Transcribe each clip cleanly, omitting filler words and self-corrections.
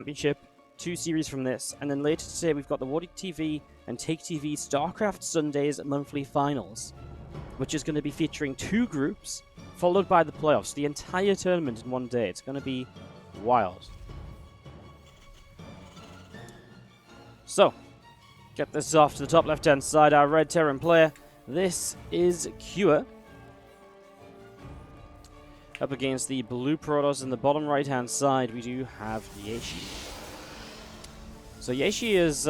Championship, 2 series from this, and then later today we've got the WardiTV and Take TV StarCraft Sundays monthly finals, which is going to be featuring 2 groups, followed by the playoffs. The entire tournament in one day. It's going to be wild. So, get this off to the top left-hand side, our red Terran player. This is Cure. Up against the blue Protoss in the bottom right-hand side, we do have Yeshi. So Yeshi is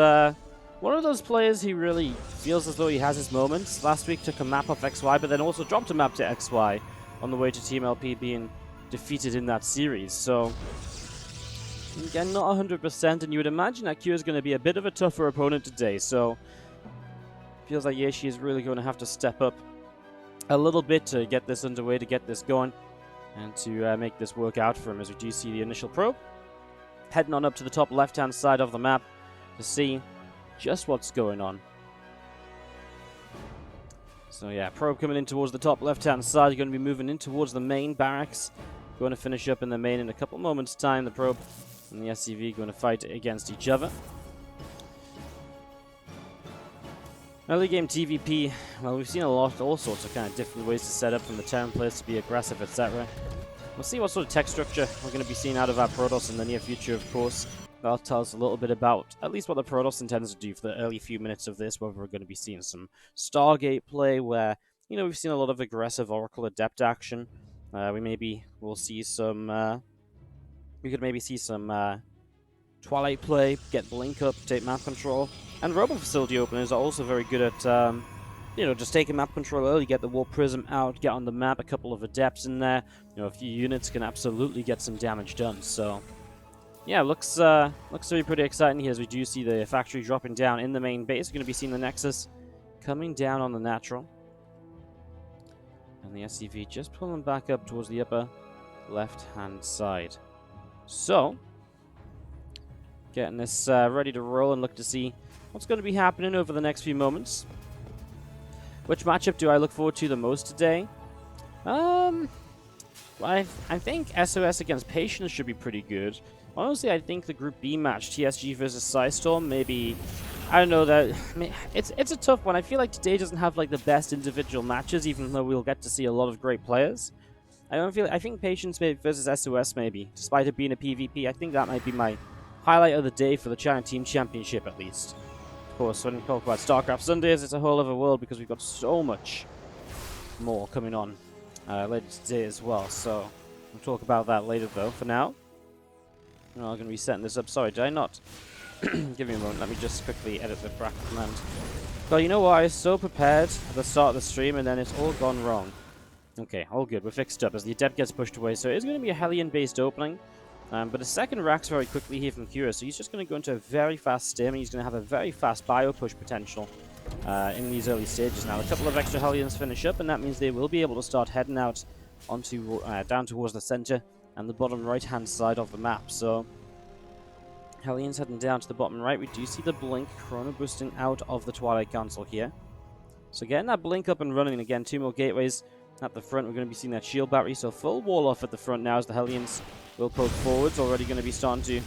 one of those players who really feels as though he has his moments. Last week took a map off XY, but then also dropped a map to XY on the way to Team LP being defeated in that series. So, again, not 100%, and you would imagine that Q is going to be a bit of a tougher opponent today. So, feels like Yeshi is really going to have to step up a little bit to get this underway, to get this going, and to make this work out for him, as we do see the initial probe heading on up to the top left-hand side of the map to see just what's going on. So yeah, probe coming in towards the top left-hand side. You're going to be moving in towards the main barracks. Going to finish up in the main in a couple moments' time. The probe and the SCV going to fight against each other. Early game TVP, well, we've seen all sorts of kind of different ways to set up from the Terran players to be aggressive, etc. We'll see what sort of tech structure we're going to be seeing out of our Protoss in the near future, of course. That'll tell us a little bit about at least what the Protoss intends to do for the early few minutes of this, whether we're going to be seeing some Stargate play where, you know, we've seen a lot of aggressive Oracle Adept action. We'll see some, we could maybe see some Twilight play, get Blink up, take map control. And Robo Facility openers are also very good at, you know, just taking map control early, get the Warp Prism out, get on the map, a couple of Adepts in there. You know, a few units can absolutely get some damage done, so yeah, looks to be pretty exciting here as we do see the factory dropping down in the main base. We're going to be seeing the Nexus coming down on the natural. And the SCV just pulling back up towards the upper left-hand side. So, getting this ready to roll and look to see what's going to be happening over the next few moments. Which matchup do I look forward to the most today? I think SOS against Patience should be pretty good. Honestly, I think the Group B match, TSG versus Psystorm, maybe, I don't know, that it's a tough one. I feel like today doesn't have like the best individual matches, even though we'll get to see a lot of great players. I think Patience versus SOS maybe, despite it being a PvP. I think that might be my highlight of the day for the China Team Championship, at least. Of course, when we talk about StarCraft Sundays, it's a whole other world because we've got so much more coming on later today as well. So we'll talk about that later, though. For now, I'm going to be setting this up. Sorry, did I not? Give me a moment. Let me just quickly edit the bracket command. God, you know what? I was so prepared at the start of the stream, and then it's all gone wrong. Okay, all good. We're fixed up as the Adept gets pushed away. So it is going to be a Hellion-based opening. But a second racks very quickly here from Cura, so he's just going to go into a very fast stim, and he's going to have a very fast bio push potential in these early stages. Now, a couple of extra Hellions finish up, and that means they will be able to start heading out onto down towards the center and the bottom right-hand side of the map. So, Hellions heading down to the bottom right. We do see the Blink chrono boosting out of the Twilight Council here. So, getting that Blink up and running again, 2 more gateways at the front. We're going to be seeing that shield battery, so full wall off at the front now as the Hellions will poke forwards. Already going to be starting to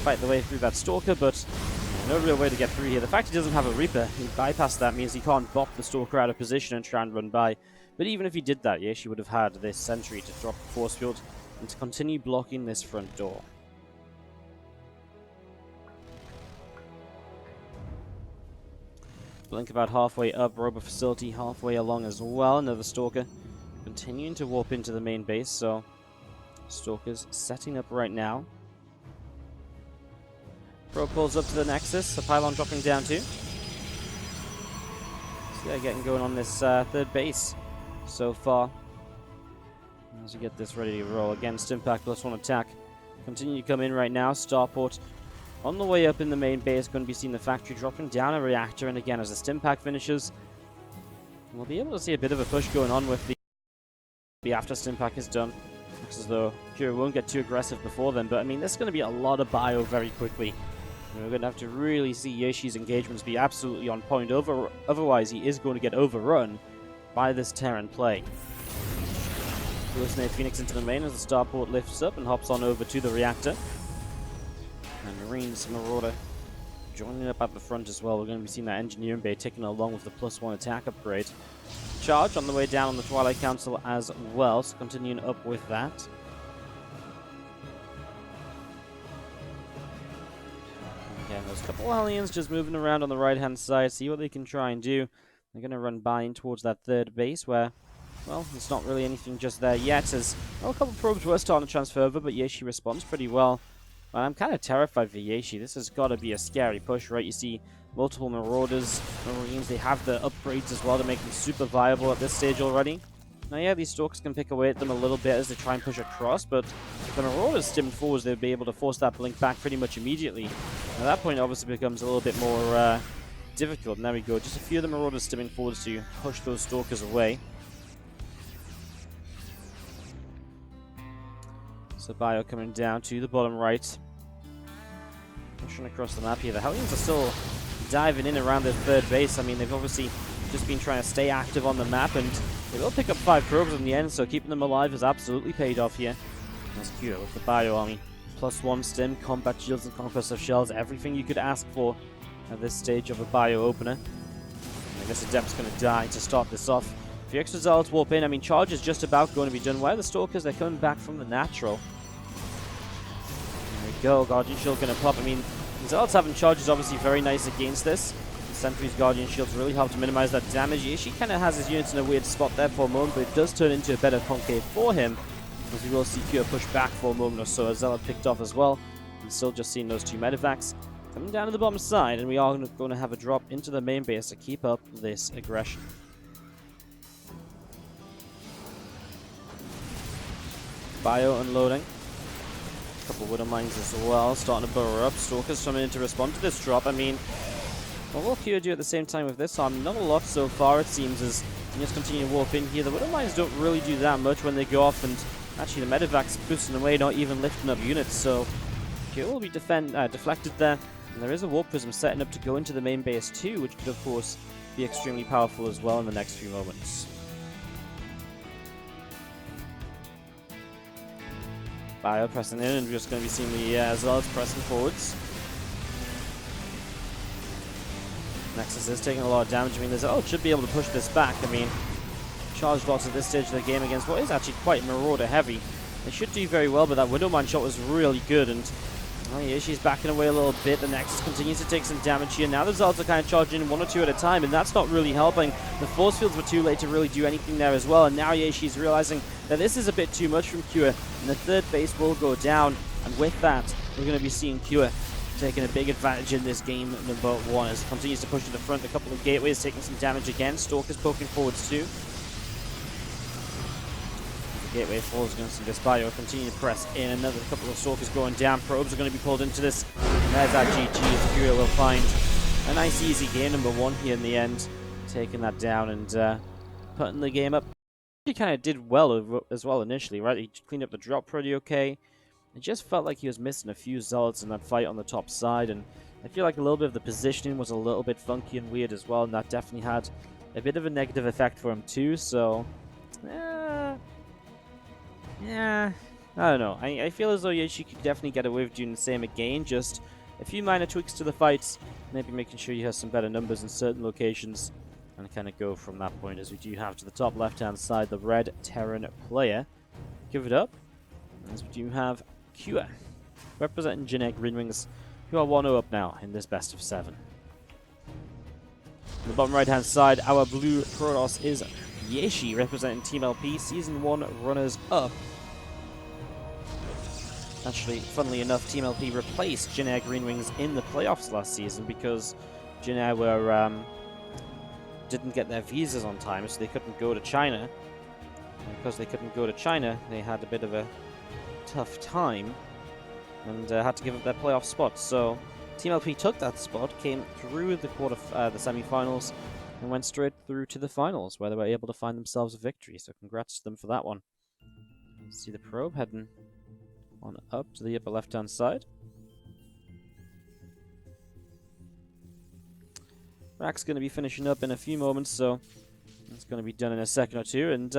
fight the way through that Stalker, but no real way to get through here. The fact he doesn't have a Reaper, he bypassed that, means he can't bop the Stalker out of position and try and run by. But even if he did that, Yeshi would have had this Sentry to drop the Force Field and to continue blocking this front door. Blink about halfway up, Robo Facility halfway along as well. Another Stalker continuing to warp into the main base, so Stalkers setting up right now. Probe pulls up to the Nexus, the pylon dropping down too. So yeah, getting going on this third base so far. As we get this ready to roll again, Stimpack +1 attack. Continue to come in right now. Starport on the way up in the main base, going to be seeing the factory dropping down a reactor, and again as the Stimpack finishes, we'll be able to see a bit of a push going on with the after Stimpack is done. Looks as though Kira won't get too aggressive before then, but I mean, there's going to be a lot of bio very quickly. We're going to have to really see Yeshi's engagements be absolutely on point. Otherwise, he is going to get overrun by this Terran play. Hallucinate Phoenix into the main as the starport lifts up and hops on over to the reactor. And Marines, Marauder joining up at the front as well. We're going to be seeing that Engineering Bay taking along with the +1 attack upgrade. Charge on the way down on the Twilight Council as well, so continuing up with that. Again, there's a couple of aliens just moving around on the right-hand side, see what they can try and do. They're going to run by in towards that third base where, well, there's not really anything just there yet, as well, a couple of probes were starting to transfer over, but Yaeshi responds pretty well. But I'm kind of terrified for Yaeshi. This has got to be a scary push, right? You see multiple Marauders, Marines, they have the upgrades as well to make them super viable at this stage already. Now, yeah, these Stalkers can pick away at them a little bit as they try and push across, but if the Marauders stimmed forwards, they'd be able to force that blink back pretty much immediately. At that point, it obviously becomes a little bit more difficult. And there we go. Just a few of the Marauders stimming forwards to push those Stalkers away. So Bio coming down to the bottom right. Pushing across the map here. The Hellions are still diving in around their third base. I mean, they've obviously just been trying to stay active on the map, and they will pick up 5 probes in the end, so keeping them alive has absolutely paid off here. That's cute with the Bio Army. +1 stim, combat shields, and conquest of shells. Everything you could ask for at this stage of a Bio opener. And I guess Adept's going to die to start this off. If the extra Zealots warp in, I mean, Charge is just about going to be done. Where are the Stalkers? They're coming back from the natural. There we go. Guardian Shield going to pop. I mean, Zealots having Charge is obviously very nice against this. Sentry's Guardian Shields really help to minimize that damage. She kind of has his units in a weird spot there for a moment, but it does turn into a better concave for him, as we will see Cure push back for a moment or so. As Zealot picked off as well, and still just seeing those 2 medevacs coming down to the bottom side, and we are going to have a drop into the main base to keep up this aggression. Bio unloading. A couple of Widow Mines as well, starting to burrow up. Stalkers coming in to respond to this drop. I mean, what will Kyo do at the same time with this army? Not a lot so far, it seems, as you just continue to warp in here. The Widow Mines don't really do that much when they go off, and actually the medevac's boosting away, not even lifting up units, so Kyo will be deflected there. And there is a Warp Prism setting up to go into the main base too, which could, of course, be extremely powerful as well in the next few moments. Bio pressing in, and we're just going to be seeing the Zealots pressing forwards. Nexus is taking a lot of damage. I mean, it should be able to push this back. I mean, charge blocks at this stage of the game against what is actually quite Marauder heavy. They should do very well, but that Widowmine shot was really good, and oh yeah, she's backing away a little bit. The Nexus continues to take some damage here. Now the Zealots are kind of charging 1 or 2 at a time, and that's not really helping. The force fields were too late to really do anything there as well, and now yeah, she's realizing that this is a bit too much from Cure, and the third base will go down, and with that, we're going to be seeing Cure taking a big advantage in this game number 1 as it continues to push to the front. A couple of gateways taking some damage again. Stalkers poking forwards too. The gateway falls against this Bio. Continue to press in. Another couple of Stalkers going down. Probes are going to be pulled into this. And there's that GG as Fury will find a nice easy game number 1 here in the end. Taking that down and putting the game up. He kind of did well as well initially, right? He cleaned up the drop pretty okay. It just felt like he was missing a few Zealots in that fight on the top side, and I feel like a little bit of the positioning was a little bit funky and weird as well, and that definitely had a bit of a negative effect for him too, so yeah, I don't know. I feel as though Yaeshi could definitely get away with doing the same again, just a few minor tweaks to the fights, maybe making sure you have some better numbers in certain locations, and kind of go from that point, as we do have to the top left-hand side the red Terran player. Give it up, as we do have Cure, representing Jin Egg Greenwings, who are 1-0 up now in this best of 7. On the bottom right-hand side, our blue Protoss is Yaeshi, representing Team LP, Season 1 runners-up. Actually, funnily enough, Team LP replaced Jin Egg Greenwings in the playoffs last season because Jin Egg didn't get their visas on time, so they couldn't go to China. And because they couldn't go to China, they had a bit of a tough time and had to give up their playoff spot. So Team LP took that spot, came through the semi-finals, and went straight through to the finals, where they were able to find themselves a victory. So congrats to them for that one. See the probe heading on up to the upper left-hand side. Rack's going to be finishing up in a few moments, so it's going to be done in a second or two, and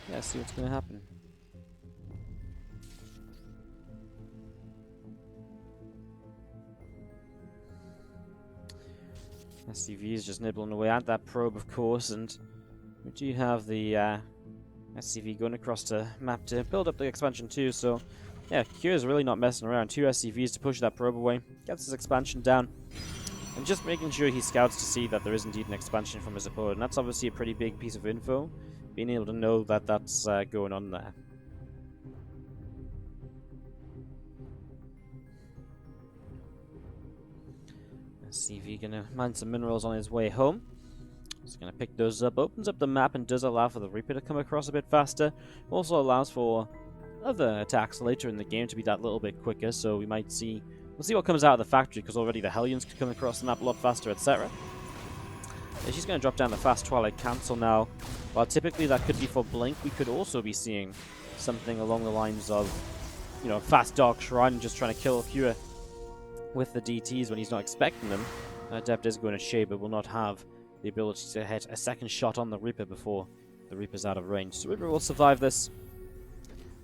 yeah, see what's going to happen. SCV is just nibbling away at that probe, of course, and we do have the SCV going across the map to build up the expansion too, so yeah, Q is really not messing around. 2 SCVs to push that probe away, gets his expansion down, and just making sure he scouts to see that there is indeed an expansion from his opponent. And that's obviously a pretty big piece of info, being able to know that that's going on there. SCV gonna mine some minerals on his way home. He's gonna pick those up, opens up the map and does allow for the Reaper to come across a bit faster. Also allows for other attacks later in the game to be that little bit quicker, so we might see... We'll see what comes out of the factory, because already the Hellions could come across the map a lot faster, etc. Yeah, she's gonna drop down the fast Twilight Cancel now. While typically that could be for Blink, we could also be seeing something along the lines of, you know, fast Dark Shrine and just trying to kill Cure with the DTs when he's not expecting them. Adept is going to shade, but will not have the ability to hit a second shot on the Reaper before the Reaper's out of range. So Reaper will survive this.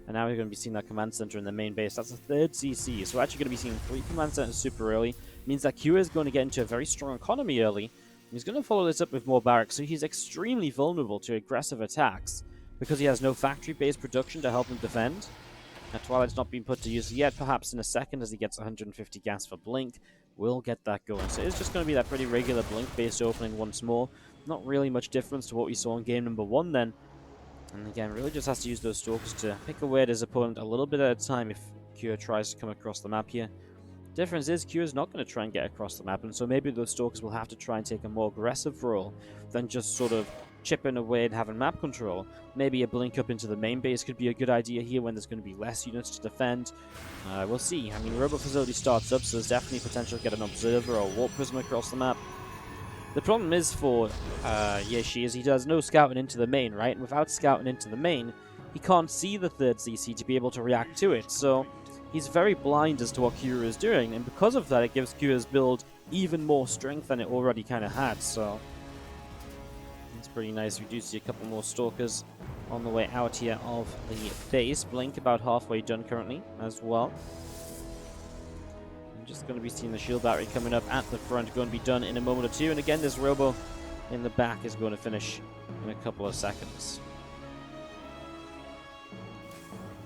And now we're going to be seeing that command center in the main base. That's a third CC. So we're actually going to be seeing 3 command centers super early. Means that Q is going to get into a very strong economy early. He's going to follow this up with more barracks. So he's extremely vulnerable to aggressive attacks because he has no factory-based production to help him defend. Twilight's not been put to use yet. Perhaps in a second as he gets 150 gas for Blink, we'll get that going. So it's just going to be that pretty regular Blink-based opening once more. Not really much difference to what we saw in game number 1 then. And again, really just has to use those Stalkers to pick away at his opponent a little bit at a time if Q tries to come across the map here. Difference is Q is not going to try and get across the map, and so maybe those Stalkers will have to try and take a more aggressive role than just sort of chipping away and having map control. Maybe a Blink up into the main base could be a good idea here when there's going to be less units to defend. We'll see. I mean, Robo Facility starts up, so there's definitely potential to get an Observer or a Warp Prism across the map. The problem is for Yeshi is he does no scouting into the main, right? And without scouting into the main, he can't see the third CC to be able to react to it. So he's very blind as to what Kira is doing, and because of that, it gives Kira's build even more strength than it already kind of had. So it's pretty nice. We do see a couple more Stalkers on the way out here of the base. Blink about halfway done currently as well. Just going to be seeing the shield battery coming up at the front, going to be done in a moment or two. And again, this Robo in the back is going to finish in a couple of seconds.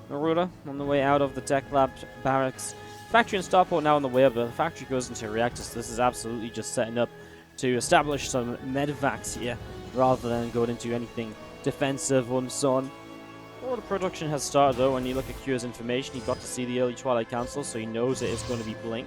Marauder on the way out of the Tech Lab barracks. Factory and Starport now on the way up, but the factory goes into reactors. So this is absolutely just setting up to establish some medevacs here, rather than going into anything defensive and so on. Well, the production has started though. When you look at Q's information, he got to see the early Twilight Council, so he knows it is going to be Blink.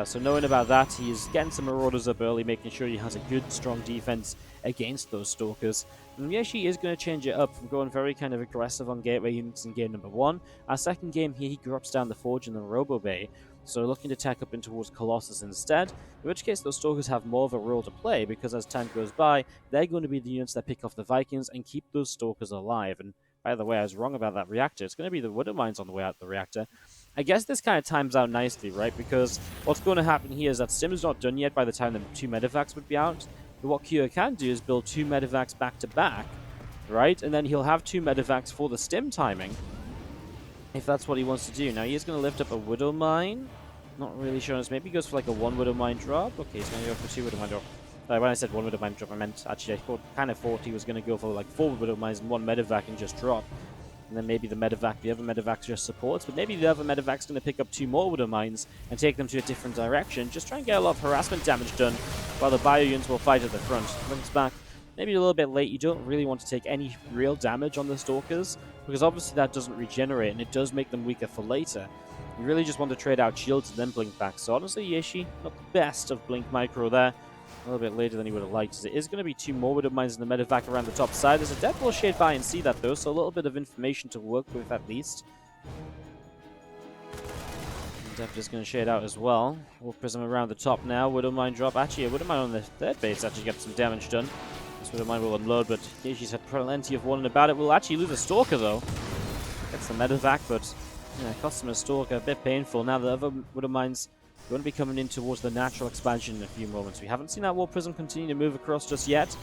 So knowing about that, he's getting some Marauders up early, making sure he has a good, strong defense against those Stalkers. And Yeshi is going to change it up from going very kind of aggressive on gateway units in game number 1. Our second game here, he drops down the Forge and the Robo Bay, so looking to tack up in towards Colossus instead, in which case those Stalkers have more of a role to play, because as time goes by, they're going to be the units that pick off the Vikings and keep those Stalkers alive. And by the way, I was wrong about that reactor. It's going to be the Widow Mines on the way out of the reactor. I guess this kind of times out nicely, right? Because what's going to happen here is that Stim is not done yet by the time the 2 medevacs would be out. But what Kyo can do is build 2 medevacs back to back, right? And then he'll have 2 medevacs for the Stim timing, if that's what he wants to do. Now he is going to lift up a Widow Mine. Not really sure. Maybe he goes for like a 1 Widow Mine drop. Okay, he's going to go for 2 Widow Mine drop. When I said 1 Widow Mine drop, I meant actually I kind of thought he was going to go for like 4 Widow Mines and 1 medevac and just drop. And then maybe the other medevac just supports, but maybe the other medevac's going to pick up 2 more Widow Mines and take them to a different direction. Just try and get a lot of harassment damage done while the bio units will fight at the front. Links back. Maybe a little bit late. You don't really want to take any real damage on the Stalkers, because obviously that doesn't regenerate and it does make them weaker for later. You really just want to trade out shields and then blink back. So honestly, Yeshi, not the best of blink micro there. A little bit later than he would have liked, as it is going to be 2 more Widow Mines in the medevac around the top side. There's a Death Ball shade by and see that though, so a little bit of information to work with at least. Death is going to shade out as well. Warp Prism around the top now. Widow Mine drop. Actually, a Widow Mine on the third base actually gets some damage done. This Widow Mine will unload, but Yeshi's had plenty of warning about it. We'll actually lose a Stalker though. Gets the medevac, but yeah, costs him a Stalker. A bit painful. Now the other Widow Mines going to be coming in towards the natural expansion in a few moments. We haven't seen that Warp Prism continue to move across just yet.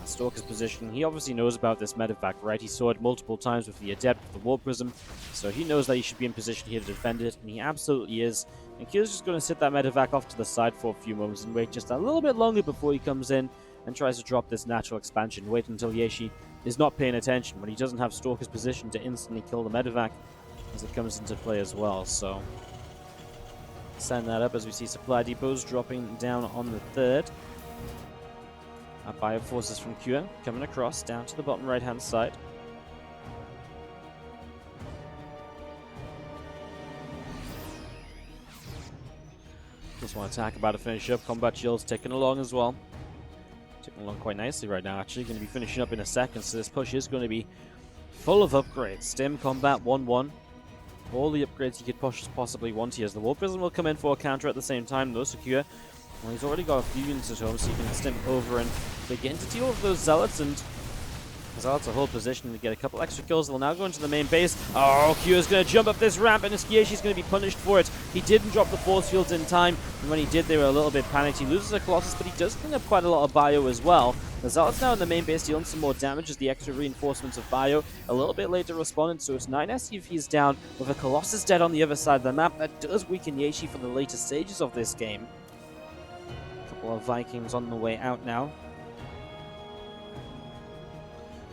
Stalker's position, he obviously knows about this medevac, right? He saw it multiple times with the Adept, with the Warp Prism, so he knows that he should be in position here to defend it, and he absolutely is. And Kyo's just going to sit that medevac off to the side for a few moments and wait just a little bit longer before he comes in and tries to drop this natural expansion. Wait until Yeshi is not paying attention when he doesn't have Stalker's position to instantly kill the medevac as it comes into play as well. So send that up as we see supply depots dropping down on the third. Our bio forces from Kyo coming across down to the bottom right hand side. Just want to attack, about to finish up. Combat shields ticking along as well. Ticking along quite nicely right now. Actually, going to be finishing up in a second, so this push is going to be full of upgrades. Stim, combat, 1-1. All the upgrades you could possibly want here. As the War Prison will come in for a counter at the same time, though. Secure. Well, he's already got a few units at home, so you can stim over and begin to deal with those Zealots. And Zealots hold position to get a couple extra kills. They'll now go into the main base. Oh, Q is going to jump up this ramp, and Iskieshi is going to be punished for it. He didn't drop the force fields in time, and when he did, they were a little bit panicked. He loses a Colossus, but he does clean up quite a lot of bio as well. The Zealots now in the main base dealing some more damage as the extra reinforcements of bio a little bit later responded, so it's 9 SCVs down with a Colossus dead on the other side of the map. That does weaken Yeshi for the later stages of this game. A couple of Vikings on the way out now.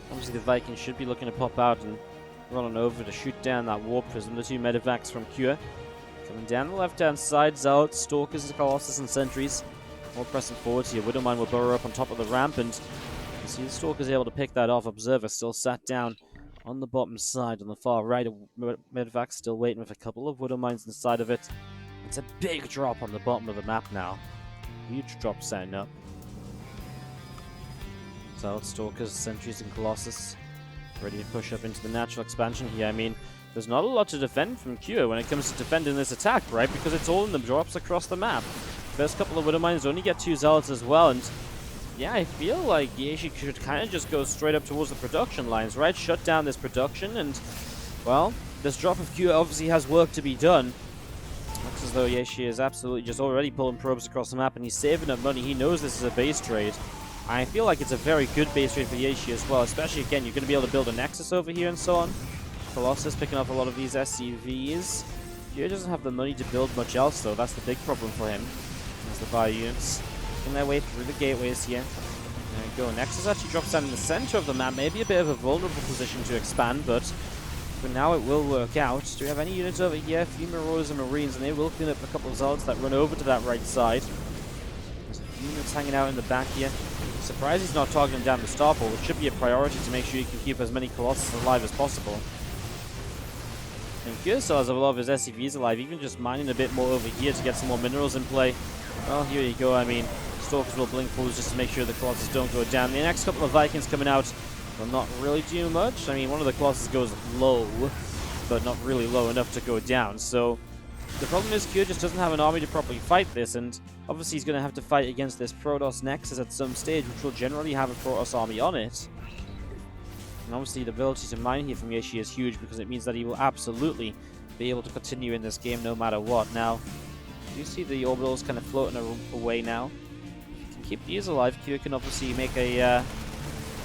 Obviously the Vikings should be looking to pop out and run on over to shoot down that War Prism. The two medevacs from Cure coming down the left-hand side. Zealots, Stalkers, Colossus, and Sentries all pressing forward here. Widowmine will burrow up on top of the ramp, and you see the Stalker's able to pick that off. Observer still sat down on the bottom side on the far right. Medevac still waiting with a couple of Widowmines inside of it. It's a big drop on the bottom of the map now. Huge drop setting up. Zealots, Stalkers, Sentries, and Colossus ready to push up into the natural expansion here. I mean, there's not a lot to defend from Q when it comes to defending this attack, right? Because it's all in the drops across the map. First couple of Widowmines only get 2 Zealots as well, and yeah, I feel like Yeshi should kind of just go straight up towards the production lines, right? Shut down this production, and well, this drop of Q obviously has work to be done. Looks as though Yeshi is absolutely just already pulling probes across the map, and he's saving up money. He knows this is a base trade. I feel like it's a very good base trade for Yeshi as well, especially, again, you're going to be able to build a Nexus over here and so on. Colossus picking up a lot of these SCVs. Q doesn't have the money to build much else, though. That's the big problem for him. As the bio units making their way through the gateways here. There we go. Nexus actually drops down in the center of the map. Maybe a bit of a vulnerable position to expand, but for now it will work out. Do we have any units over here? A few Marauders and Marines, and they will clean up a couple of Zealots that run over to that right side. There's a few units hanging out in the back here. Surprised he's not targeting down the Starport, which should be a priority to make sure you can keep as many Colossus alive as possible. And Q still has a lot of his SCVs alive, even just mining a bit more over here to get some more minerals in play. Well, here you go. I mean, Stalkers will blink fools just to make sure the Colossus don't go down. The next couple of Vikings coming out will not really do much. I mean, one of the Colossus goes low, but not really low enough to go down. So the problem is Q just doesn't have an army to properly fight this, and obviously he's going to have to fight against this Protoss Nexus at some stage, which will generally have a Protoss army on it. And obviously the ability to mine here from Yeshi is huge, because it means that he will absolutely be able to continue in this game no matter what. Now, you see the orbitals kind of floating away now. To keep these alive, Q can obviously make a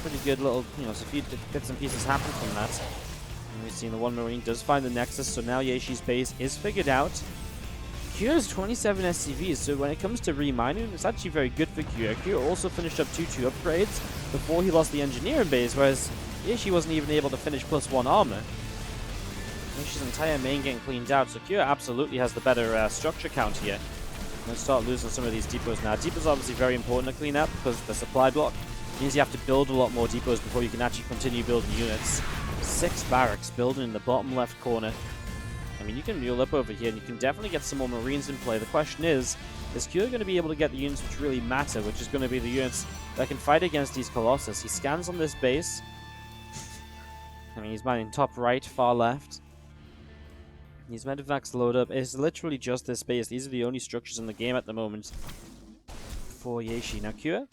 pretty good little, a few bits and pieces happen from that. And we've seen the one Marine does find the Nexus, so now Yeshi's base is figured out. Q has 27 SCVs, so when it comes to remining, it's actually very good for Q. Q also finished up 2-2 upgrades before he lost the Engineering base, whereas Yeshi wasn't even able to finish +1 armor. Yeshi's entire main getting cleaned out, so Q absolutely has the better structure count here. I'm going to start losing some of these depots now. Depots are obviously very important to clean up because the supply block means you have to build a lot more depots before you can actually continue building units. 6 barracks building in the bottom left corner. I mean, you can mule up over here and you can definitely get some more Marines in play. The question is Q going to be able to get the units which really matter, which is going to be the units that can fight against these Colossus? He scans on this base. I mean, he's mining top right, far left. These medevacs load up. It's literally just this base. These are the only structures in the game at the moment for Yeshi. Now, Q,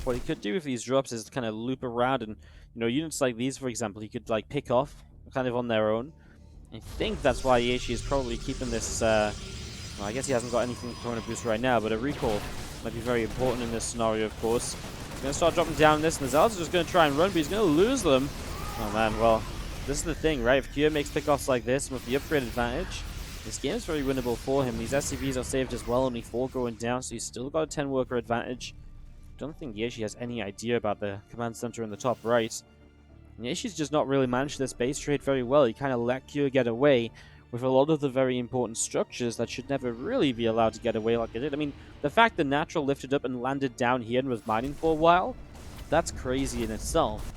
what he could do with these drops is kind of loop around, and units like these, for example, he could like pick off kind of on their own. I think that's why Yeshi is probably keeping this. Well, I guess he hasn't got anything to Corona Boost right now, but a recall might be very important in this scenario, of course. He's going to start dropping down this, and the Zealots are just going to try and run, but he's going to lose them. Oh man, well, this is the thing, right? If Q makes pickoffs like this with the upgrade advantage, This game is very winnable for him. These SCVs are saved as well, only 4 going down, so he's still got a 10 worker advantage. Don't think Yeshi has any idea about the command center in the top right. And Yeshi's just not really managed this base trade very well. He kind of let Kyo get away with a lot of the very important structures that should never really be allowed to get away like it did. I mean, the fact that Natural lifted up and landed down here and was mining for a while, that's crazy in itself.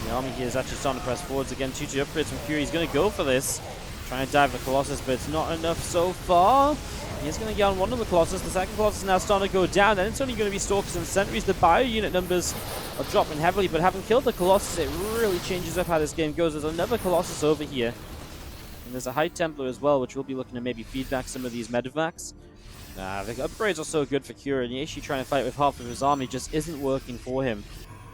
The army here is actually starting to press forwards again. 2-2 upgrades from Fury. He's going to go for this. Trying to dive the Colossus, but it's not enough so far. He's going to get on one of the Colossus. The second Colossus is now starting to go down. Then it's only going to be Stalkers and Sentries. The bio unit numbers are dropping heavily, but having killed the Colossus, it really changes up how this game goes. There's another Colossus over here. And there's a High Templar as well, which we'll be looking to maybe feedback some of these medevacs. The upgrades are so good for Kura, and Yeshi trying to fight with half of his army just isn't working for him.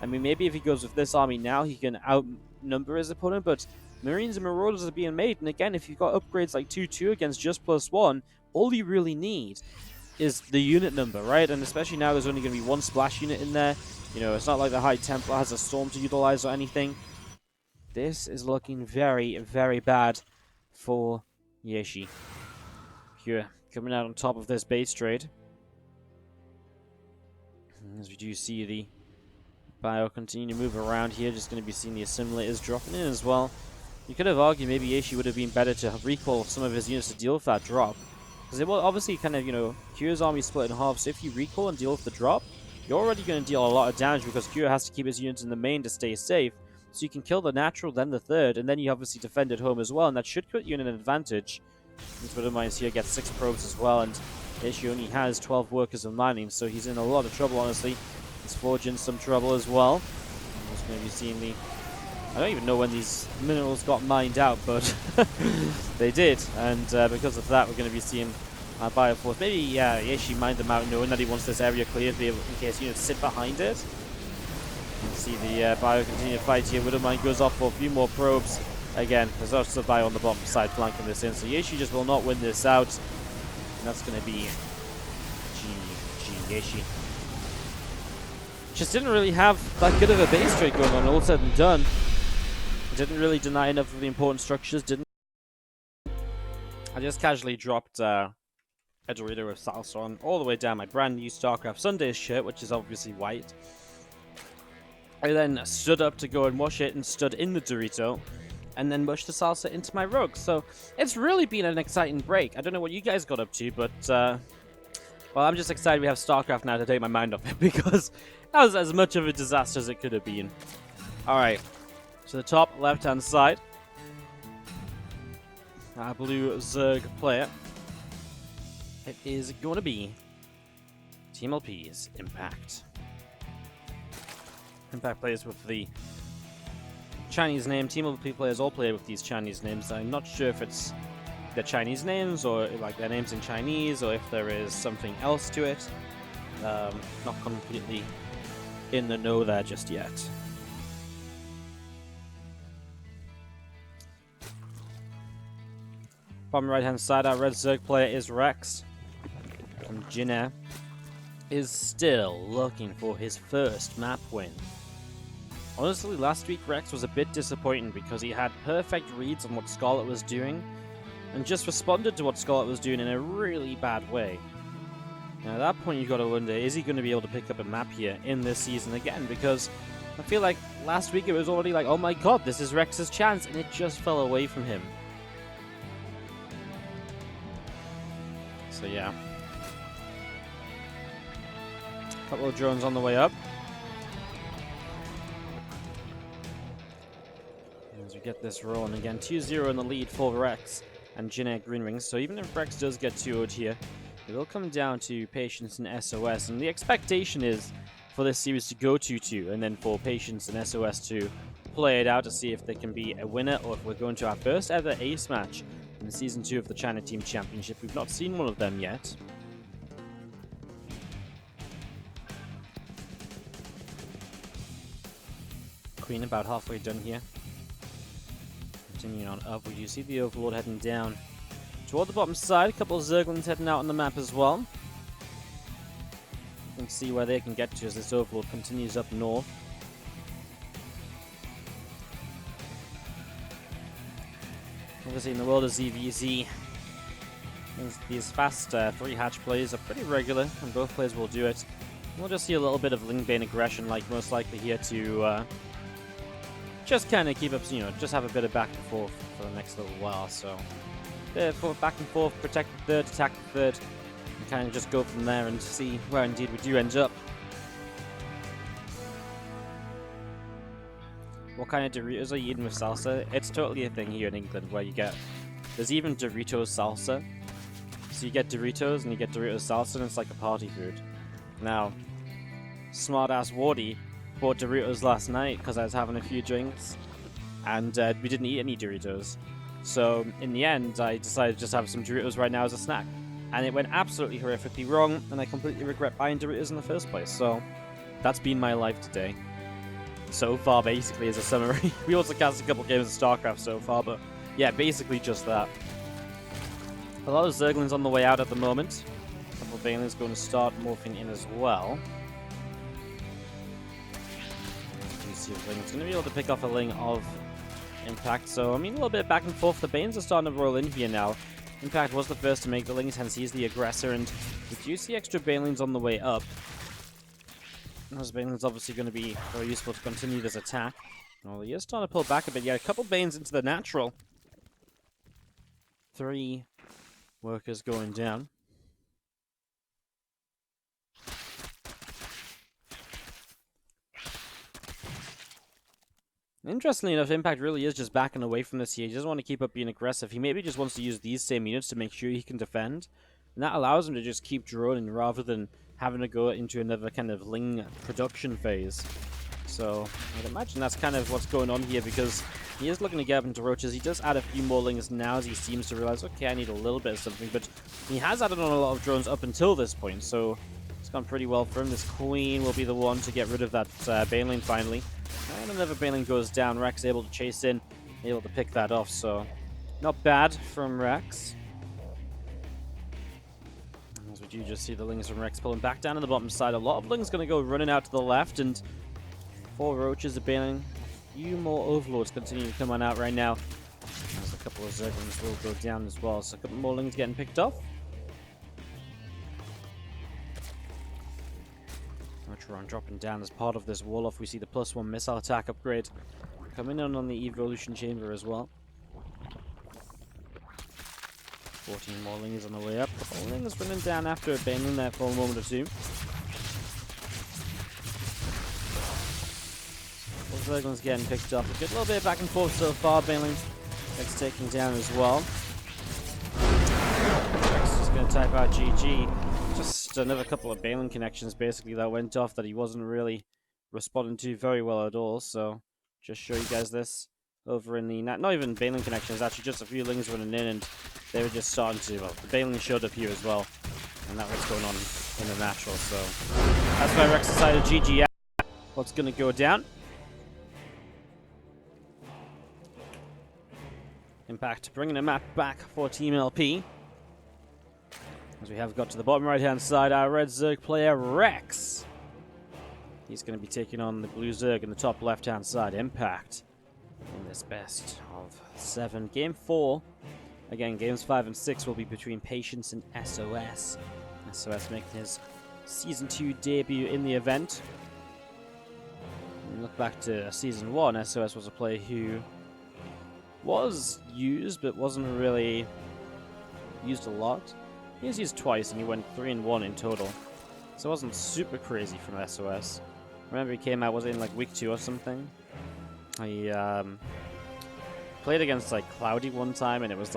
I mean, maybe if he goes with this army now, he can outnumber his opponent, but Marines and Marauders are being made, and again, if you've got upgrades like 2-2 against just +1, all you really need is the unit number, right? And especially now there's only going to be one splash unit in there. You know, it's not like the High Templar has a Storm to utilize or anything. This is looking very, very bad for Yeshi. Here, coming out on top of this base trade. As we do see the bio continue to move around here, just going to be seeing the assimilators dropping in as well. You could have argued maybe Yeshi would have been better to recall some of his units to deal with that drop. Because it will obviously kind of, you know, Kyo's army split in half, so if you recall and deal with the drop, you're already going to deal a lot of damage because Kyo has to keep his units in the main to stay safe. So you can kill the natural, then the third, and then you obviously defend at home as well, and that should put you in an advantage. This Widow Mines here gets 6 probes as well, and Yeshi only has 12 workers of mining, so he's in a lot of trouble, honestly. He's forging some trouble as well. I'm just going to be seeing the... I don't even know when these minerals got mined out, but they did, and because of that, we're going to be seeing Bioforce. Maybe, yeah, Yeshi mined them out knowing that he wants this area cleared in case units sit behind it. You can see the Bio continue to fight here. Widowmine goes off for a few more probes. Again, there's also a Bio on the bottom side flanking this in, so Yeshi just will not win this out. And that's going to be GG Yeshi. Just didn't really have that good of a base trade going on, all said and done. Didn't really deny enough of the important structures, didn't. I just casually dropped a Dorito with salsa on all the way down my brand new StarCraft Sundays shirt, which is obviously white. I then stood up to go and wash it and stood in the Dorito, and then mushed the salsa into my rug. So it's really been an exciting break. I don't know what you guys got up to, but well, I'm just excited we have StarCraft now to take my mind off it because that was as much of a disaster as it could have been. Alright, to the top left-hand side, our blue Zerg player. It is going to be Team LP's Impact. Impact players with the Chinese name. Team LP players all play with these Chinese names. I'm not sure if it's their Chinese names or like their names in Chinese or if there is something else to it. Not completely in the know there just yet. Bottom right hand side, our red Zerg player is Rex. And Jinner is still looking for his first map win. Honestly, last week Rex was a bit disappointing because he had perfect reads on what Scarlet was doing and just responded to what Scarlet was doing in a really bad way. Now at that point you got to wonder, is he going to be able to pick up a map here in this season again? Because I feel like last week it was already like, oh my god, this is Rex's chance, and it just fell away from him. So yeah. A couple of drones on the way up. As we get this rolling again, 2-0 in the lead for Rex and Jinner Green Wings. So even if Rex does get 2-0'd here, it will come down to Patience and SOS. And the expectation is for this series to go 2-2, and then for Patience and SOS to play it out to see if there can be a winner, or if we're going to our first ever ace match in Season 2 of the China Team Championship. We've not seen one of them yet. Queen about halfway done here. Continuing on up, we do see the Overlord heading down toward the bottom side. A couple of Zerglings heading out on the map as well. You can see where they can get to as this Overlord continues up north. Obviously, in the world of ZVZ, these fast 3-hatch plays are pretty regular, and both players will do it. We'll just see a little bit of Lingbane aggression, like most likely here to just kind of keep up, just have a bit of back and forth for the next little while. So, for back and forth, protect the third, attack the third, and kind of just go from there and see where indeed we do end up. What kind of Doritos are you eating with salsa? It's totally a thing here in England where you get, there's even Doritos salsa. So you get Doritos and you get Doritos salsa, and it's like a party food. Now, smart-ass Wardy bought Doritos last night because I was having a few drinks, and we didn't eat any Doritos. So, in the end, I decided to just have some Doritos right now as a snack. And it went absolutely horrifically wrong, and I completely regret buying Doritos in the first place. So, that's been my life today. So far, basically, as a summary. We also cast a couple games of StarCraft so far, but yeah, basically just that. A lot of Zerglings on the way out at the moment. A couple of Banelings going to start morphing in as well. Let's see if Ling's going to be able to pick off a Ling of Impact. So, I mean, a little bit back and forth. The Banes are starting to roll in here now. Impact was the first to make the Lings, hence he's the aggressor, and we do see extra Banelings on the way up. Those Banelings obviously going to be very useful to continue this attack. Well, he is starting to pull back a bit. Yeah, a couple Banes into the natural. 3 workers going down. Interestingly enough, Impact really is just backing away from this here. He doesn't want to keep up being aggressive. He maybe just wants to use these same units to make sure he can defend. And that allows him to just keep droning rather than having to go into another kind of Ling production phase. So, I'd imagine that's kind of what's going on here, because he is looking to get up into roaches. He does add a few more Lings now as he seems to realize, okay, I need a little bit of something, but he has added on a lot of drones up until this point, so it's gone pretty well for him. This Queen will be the one to get rid of that Baneling finally. And another Baneling goes down. Rex able to chase in, able to pick that off, so not bad from Rex. As we do just see the Lings from Rex pulling back down on the bottom side. A lot of Lings going to go running out to the left, and 4 roaches are Baneling. A few more Overlords continue to come on out right now. As a couple of Zerglings will go down as well, so a couple more Lings getting picked off. Rotron dropping down as part of this wall off. We see the +1 missile attack upgrade coming in on the Evolution Chamber as well. 14 more Lings on the way up. Lings running down after a Baneling there for a moment or two. Zerglings getting picked up. A good little bit of back and forth so far. Baneling gets taken down as well. Rex just going to type out GG. Just another couple of Baneling connections basically that went off that he wasn't really responding to very well at all. So just show you guys this over in the... Not even Baneling connections, actually just a few Lings running in, and they were just starting to... Well, the Baneling showed up here as well. And that was going on in the natural, so... That's why Rex decided GG out. What's going to go down? Impact bringing the map back for Team LP. As we have got to the bottom right-hand side, our red Zerg player, Rex. He's going to be taking on the blue Zerg in the top left-hand side, Impact. In this best of 7. Game 4. Again, games 5 and 6 will be between Patience and SOS. SOS making his Season 2 debut in the event. When we look back to Season 1, SOS was a player who was used, but wasn't really used a lot. He was used twice, and he went 3-1 in total. So it wasn't super crazy from SOS. Remember he came out, was it in like week 2 or something? He played against like Cloudy one time, and it was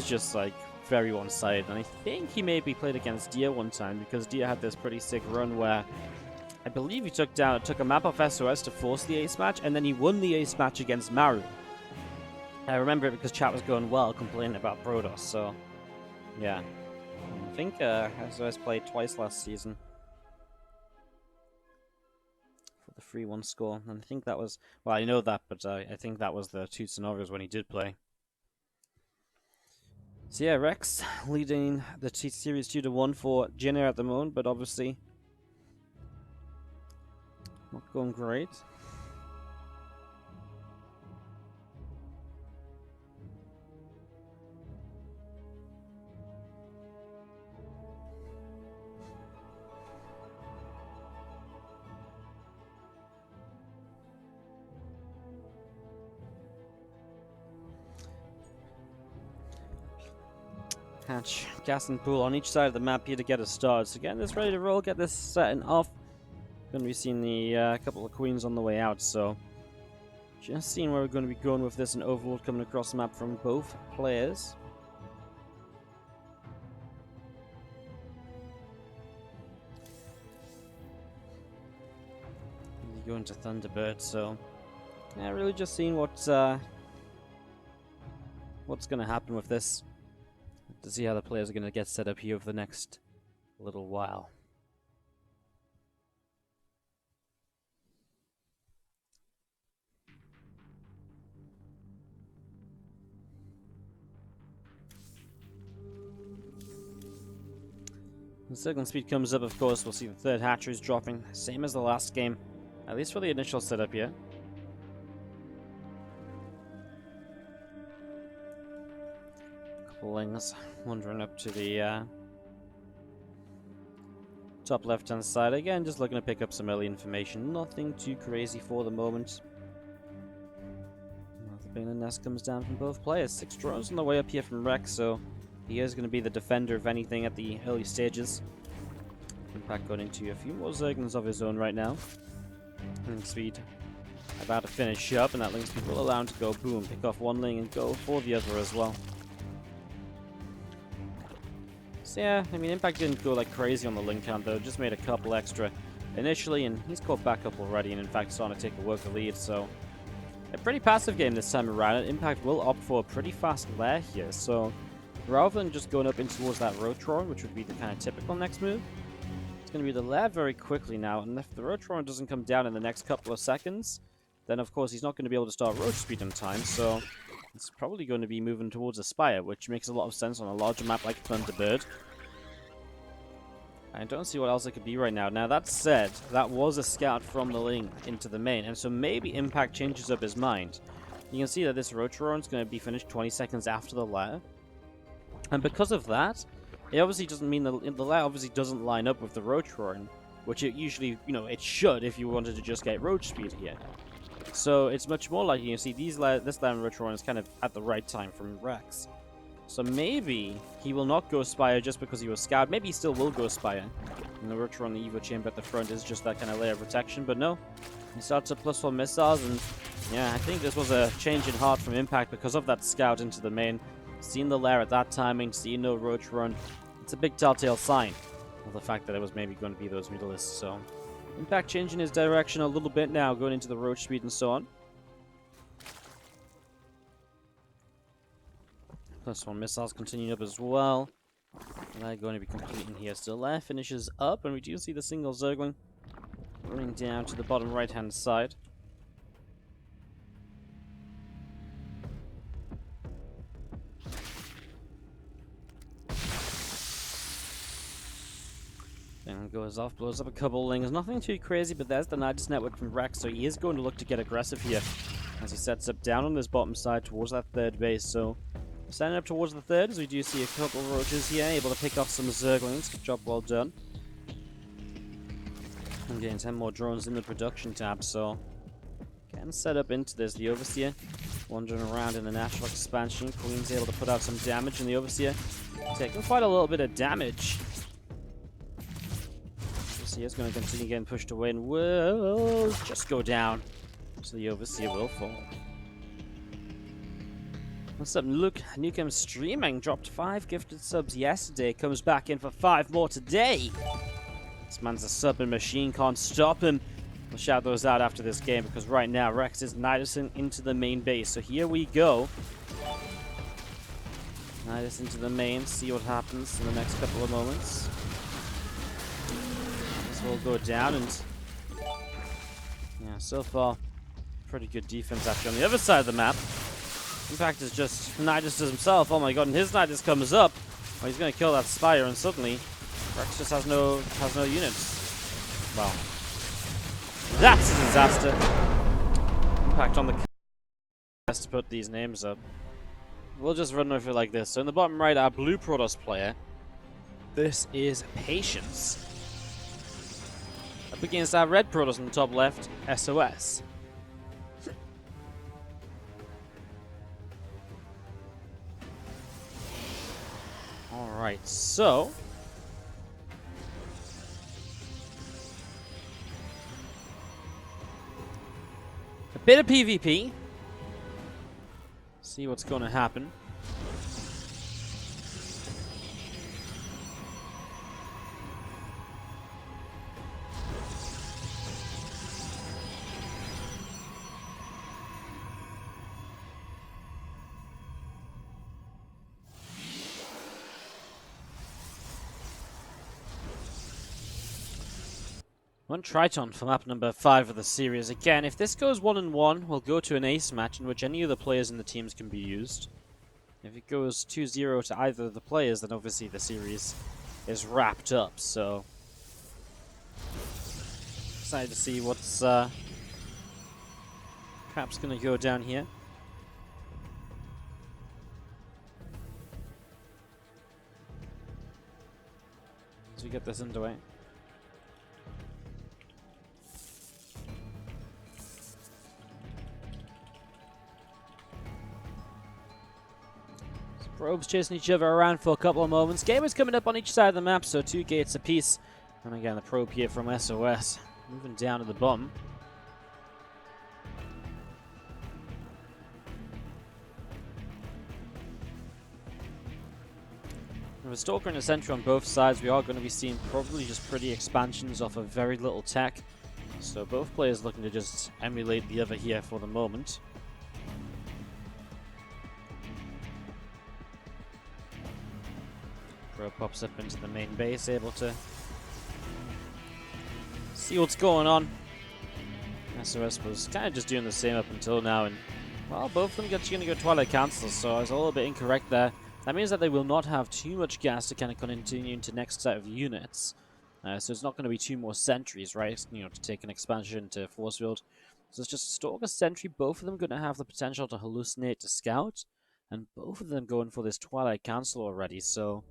just like very one-sided. And I think he maybe played against Dia one time, because Dia had this pretty sick run where I believe he took a map off SOS to force the ace match, and then he won the ace match against Maru. I remember it because chat was going well, complaining about Protoss, so yeah. I think SOS played twice last season for the 3-1 score, and I think that was, well, I know that, but I think that was the 2 scenarios when he did play. So yeah, Rex leading the series 2-1 for Jenner at the moment, but obviously not going great. Hatch, gas and pool on each side of the map here to get us started. So getting this ready to roll, get this setting off. Going to be seeing the couple of queens on the way out, so just seeing where we're going to be going with this and overload coming across the map from both players. Going to Thunderbird, so yeah, really just seeing what's going to happen with this, to see how the players are going to get set up here over the next little while. When circling speed comes up, of course, we'll see the third hatcheries dropping, same as the last game. At least for the initial setup here. Couple lings wandering up to the top left-hand side. Again, just looking to pick up some early information. Nothing too crazy for the moment. The Bane nest comes down from both players. 6 drones on the way up here from Rex, so he is going to be the defender of anything at the early stages. Impact going into a few more Zerglings of his own right now. Link speed about to finish up, and that link speed will allow him to go boom, pick off one ling and go for the other as well. So yeah, I mean, Impact didn't go like crazy on the link count though, just made a couple extra initially, and he's caught back up already, and in fact starting to take a worker lead, so a pretty passive game this time around. Impact will opt for a pretty fast lair here, so rather than just going up in towards that Rotron, which would be the kind of typical next move, going to be the lair very quickly now, and if the Rotron doesn't come down in the next couple of seconds, then of course he's not going to be able to start roach speed in time, so it's probably going to be moving towards a Spire, which makes a lot of sense on a larger map like Thunderbird. I don't see what else it could be right now. Now that said, that was a scout from the Ling into the main, and so maybe Impact changes up his mind. You can see that this Rotron is going to be finished 20 seconds after the lair, and because of that, it obviously doesn't mean the lair obviously doesn't line up with the Rotron, which it usually, it should if you wanted to just get roach speed here. So it's much more likely, you see, this lair and Rotron is kind of at the right time from Rex. So maybe he will not go Spire just because he was Scout. Maybe he still will go Spire. And the Rotron, the Evo Chamber at the front is just that kind of layer of protection, but no. He starts at +1 missiles, and yeah, I think this was a change in heart from Impact because of that Scout into the main. Seeing the lair at that timing, seeing no Rotron, it's a big telltale sign of the fact that it was maybe going to be those Mutalisks. So Impact changing his direction a little bit now, going into the roach speed and so on. +1 missiles continuing up as well. And they're going to be completing here. Still lair finishes up, and we do see the single Zergling running down to the bottom right hand side. And goes off, blows up a couple lings. Nothing too crazy, but there's the Nidus network from Rex, so he is going to look to get aggressive here as he sets up down on this bottom side towards that third base. So standing up towards the third, as we do see a couple of roaches here, able to pick off some Zerglings. Good job, well done. And getting 10 more drones in the production tab, so getting set up into this. The Overseer wandering around in the natural expansion. Queen's able to put out some damage, and the Overseer taking quite a little bit of damage. He is going to continue getting pushed away and will just go down. So the Overseer will fall. What's up, Luke? Nukem streaming dropped 5 gifted subs yesterday. Comes back in for 5 more today. This man's a subbing machine, can't stop him. We'll shout those out after this game because right now Rex is Nidusing into the main base. So here we go. Nidus into the main, see what happens in the next couple of moments. Will go down, and yeah, so far pretty good defense actually on the other side of the map. Impact is just Nidus himself. Oh my god, and his Nidus comes up. Oh, he's gonna kill that Spire, and suddenly Rex just has no units. Wow, that's a disaster. Impact on the has to put these names up. We'll just run over like this. So in the bottom right, our blue Protoss player. This is Patience. Up against our red Protoss on the top left, SOS. Alright, so... a bit of PvP. See what's going to happen. One Triton for map number 5 of the series. Again, if this goes 1-1, we'll go to an ace match in which any of the players in the teams can be used. If it goes 2-0 to either of the players, then obviously the series is wrapped up, so... excited to see what's perhaps going to go down here. As we get this underway. Probes chasing each other around for a couple of moments. Gamers coming up on each side of the map, so 2 gates apiece. And again, the probe here from SOS. Moving down to the bottom. With a Stalker and a Sentry on both sides, we are going to be seeing probably just pretty expansions off of very little tech. So both players looking to just emulate the other here for the moment. Probe pops up into the main base, able to see what's going on. SOS was kind of just doing the same up until now, and well, both of them are going to go Twilight Cancel, so I was a little bit incorrect there. That means that they will not have too much gas to kind of continue into next set of units. So it's not going to be 2 more sentries, right? You know, to take an expansion to Force Field. So it's just Stalker Sentry. Both of them going to have the potential to hallucinate to Scout, and both of them going for this Twilight Cancel already. So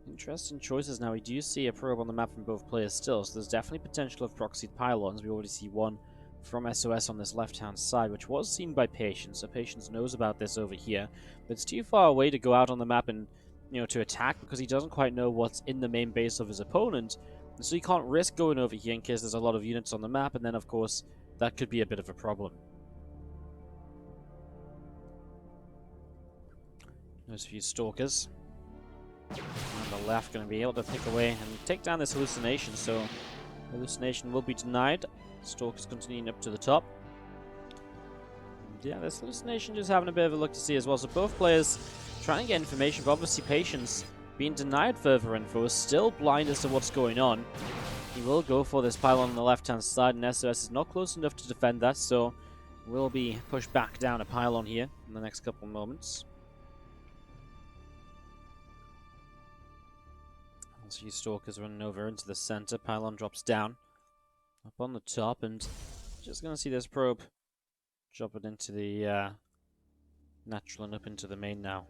interesting choices. Now we do see a probe on the map from both players still, so there's definitely potential of proxied pylons. We already see one from SOS on this left-hand side, which was seen by Patience, so Patience knows about this over here. But it's too far away to go out on the map and, you know, to attack, because he doesn't quite know what's in the main base of his opponent. And so he can't risk going over here in case there's a lot of units on the map, and then, of course, that could be a bit of a problem. There's a few Stalkers. On the left, going to be able to pick away and take down this hallucination, so hallucination will be denied. Stalker's continuing up to the top. And yeah, this hallucination just having a bit of a look to see as well. So both players trying to get information, but obviously Patience being denied further info, is still blind as to what's going on. He will go for this pylon on the left-hand side, and SOS is not close enough to defend that, so will be pushed back down a pylon here in the next couple of moments. As few Stalkers running over into the center, pylon drops down up on the top, and just going to see this probe drop it into the natural and up into the main now.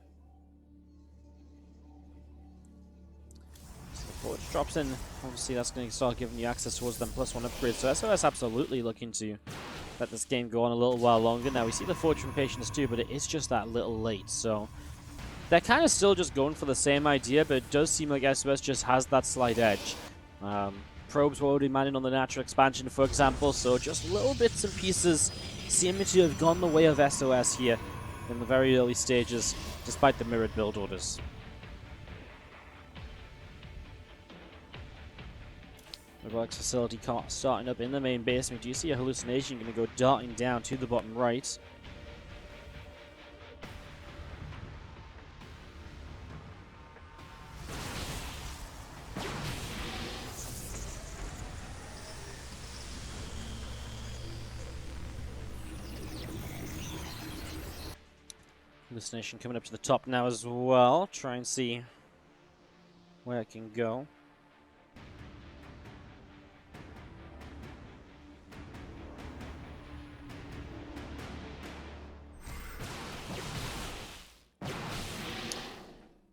So the forge drops in. Obviously, that's going to start giving you access towards them +1 upgrades. So SOS absolutely looking to let this game go on a little while longer. Now we see the forge from Patience too, but it is just that little late. So they're kind of still just going for the same idea, but it does seem like SOS just has that slight edge. Probes were already mining on the natural expansion, for example, so just little bits and pieces seem to have gone the way of SOS here in the very early stages, despite the mirrored build orders. Robotics facility starting up in the main base. We do see a hallucination going to go darting down to the bottom right. Hallucination coming up to the top now as well. Try and see where it can go.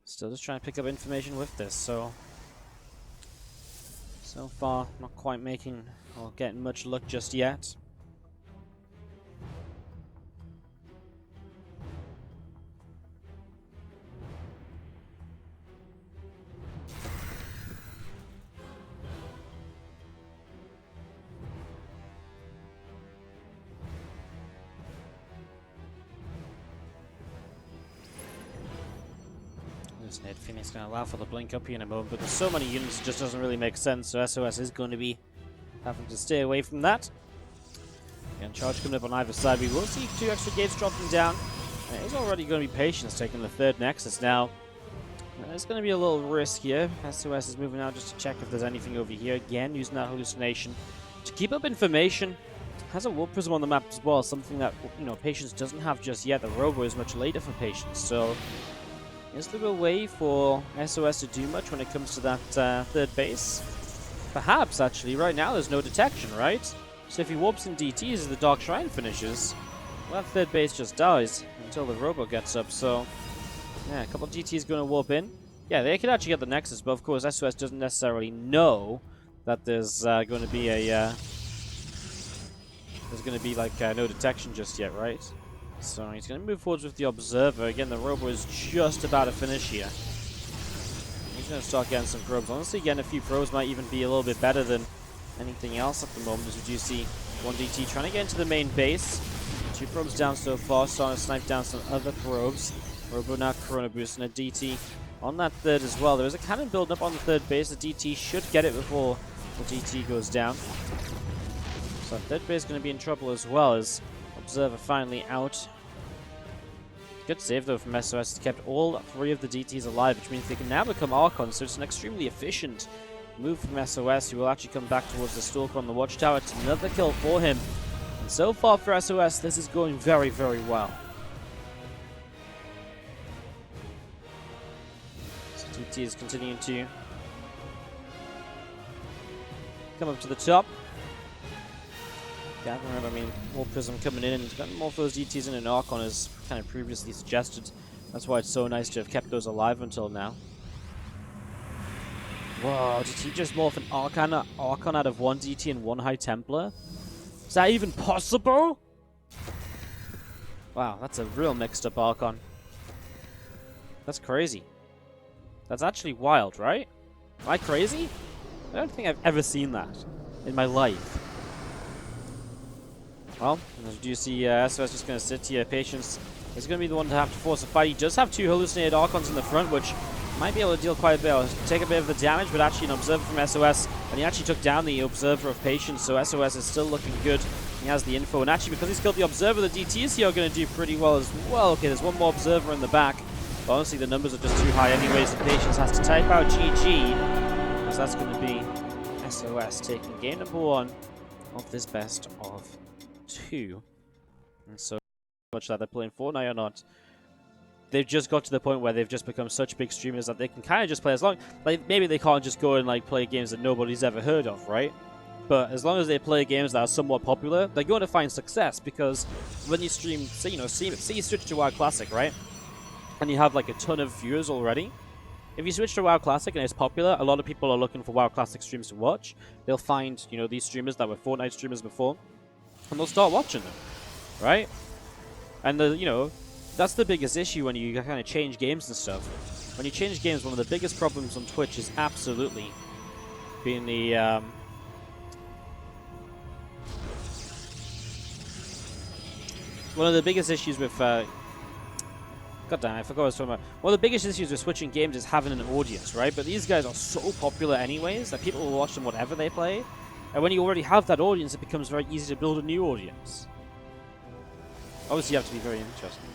Still just trying to pick up information with this, so far not quite making or getting much luck just yet. So Phoenix going to allow for the blink up here in a moment, but there's so many units it just doesn't really make sense, so SOS is going to be having to stay away from that. Again, charge coming up on either side. We will see 2 extra gates dropping down. He's already going to be patient, taking the 3rd Nexus now. It's going to be a little risk here. SOS is moving out just to check if there's anything over here. Again, using that hallucination to keep up information. Has a Warp Prism on the map as well, something that, you know, Patience doesn't have just yet. The Robo is much later for Patience, so is there a way for SOS to do much when it comes to that 3rd base? Perhaps, actually. Right now there's no detection, right? So if he warps in DTs as the Dark Shrine finishes, well, that 3rd base just dies until the Robo gets up, so yeah, a couple of DTs going to warp in. Yeah, they could actually get the Nexus, but of course SOS doesn't necessarily know that there's going to be a no detection just yet, right? So he's going to move forwards with the Observer. Again, the Robo is just about to finish here. He's going to start getting some probes. Honestly, getting a few probes might even be a little bit better than anything else at the moment, as we do see 1 DT trying to get into the main base. 2 probes down so far, starting to snipe down some other probes. Robo now Corona Boost and a DT on that 3rd as well. There is a cannon building up on the 3rd base. The DT should get it before the DT goes down. So 3rd base is going to be in trouble as well, as Observer finally out. Good save though from SOS. It's kept all 3 of the DTs alive, which means they can now become Archons, so it's an extremely efficient move from SOS, who will actually come back towards the Stalker on the Watchtower. It's another kill for him. And so far for SOS, this is going very, very well. So DT is continuing to come up to the top. Yeah, remember, I mean, Warp Prism coming in and getting more of those DTs in an Archon as kind of previously suggested. That's why it's so nice to have kept those alive until now. Whoa, did he just morph an Archon out of 1 DT and 1 High Templar? Is that even possible? Wow, that's a real mixed up Archon. That's crazy. That's actually wild, right? Am I crazy? I don't think I've ever seen that in my life. Well, as you see, SOS just going to sit here. Patience is going to be the one to have to force a fight. He does have 2 hallucinated Archons in the front, which might be able to deal quite a bit. Take a bit of the damage, but actually an Observer from SOS, and he actually took down the Observer of Patience, so SOS is still looking good. He has the info, and actually because he's killed the Observer, the DTs here are going to do pretty well as well. Okay, there's 1 more Observer in the back, but honestly the numbers are just too high anyways, so Patience has to type out GG, because that's going to be SOS taking game number 1 of this best of 2. And so much that they're playing Fortnite or not, they've just got to the point where they've just become such big streamers that they can kind of just play as long, like maybe they can't just go and like play games that nobody's ever heard of, right? But as long as they play games that are somewhat popular, they're going to find success, because when you stream, say you switch to WoW Classic, right? And you have like a ton of viewers already. If you switch to WoW Classic and it's popular, a lot of people are looking for WoW Classic streams to watch. They'll find, you know, these streamers that were Fortnite streamers before, and they'll start watching them, right? And that's the biggest issue when you kind of change games and stuff. When you change games, one of the biggest problems on Twitch is absolutely being the one of the biggest issues with God damn, I forgot what I was talking about. One of the biggest issues with switching games is having an audience, right? But these guys are so popular anyways that people will watch them whatever they play. And when you already have that audience, it becomes very easy to build a new audience. Obviously, you have to be very interesting.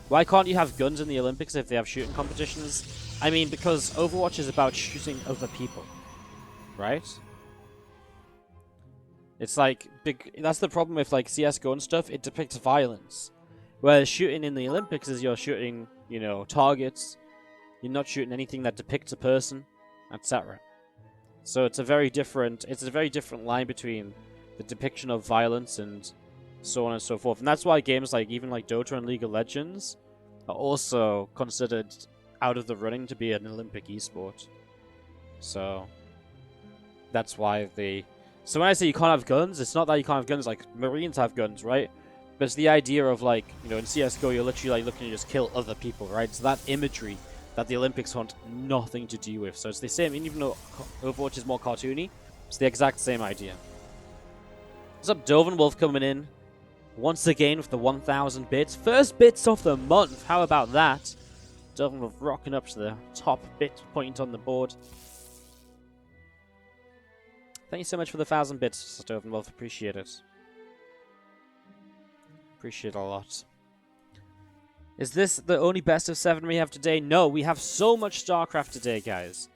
Why can't you have guns in the Olympics if they have shooting competitions? I mean, because Overwatch is about shooting other people, right? It's like, that's the problem with like CSGO and stuff, it depicts violence. Whereas shooting in the Olympics is you're shooting, you know, targets. You're not shooting anything that depicts a person, etc. So it's a very different line between the depiction of violence and so on and so forth. And that's why games like even like Dota and League of Legends are also considered out of the running to be an Olympic esport. So that's why so when I say you can't have guns, it's not that you can't have guns, like Marines have guns, right? But it's the idea of like, you know, in CSGO you're literally like looking to just kill other people, right? So that imagery that the Olympics want nothing to do with. So it's the same, even though Overwatch is more cartoony, it's the exact same idea. What's up, Doven Wolf coming in once again with the 1,000 bits. First bits of the month, how about that? Stovenwolf rocking up to the top bit point on the board. Thank you so much for the 1,000 bits, Stovenwolf. Appreciate it. Appreciate it a lot. Is this the only best of 7 we have today? No, we have so much StarCraft today, guys.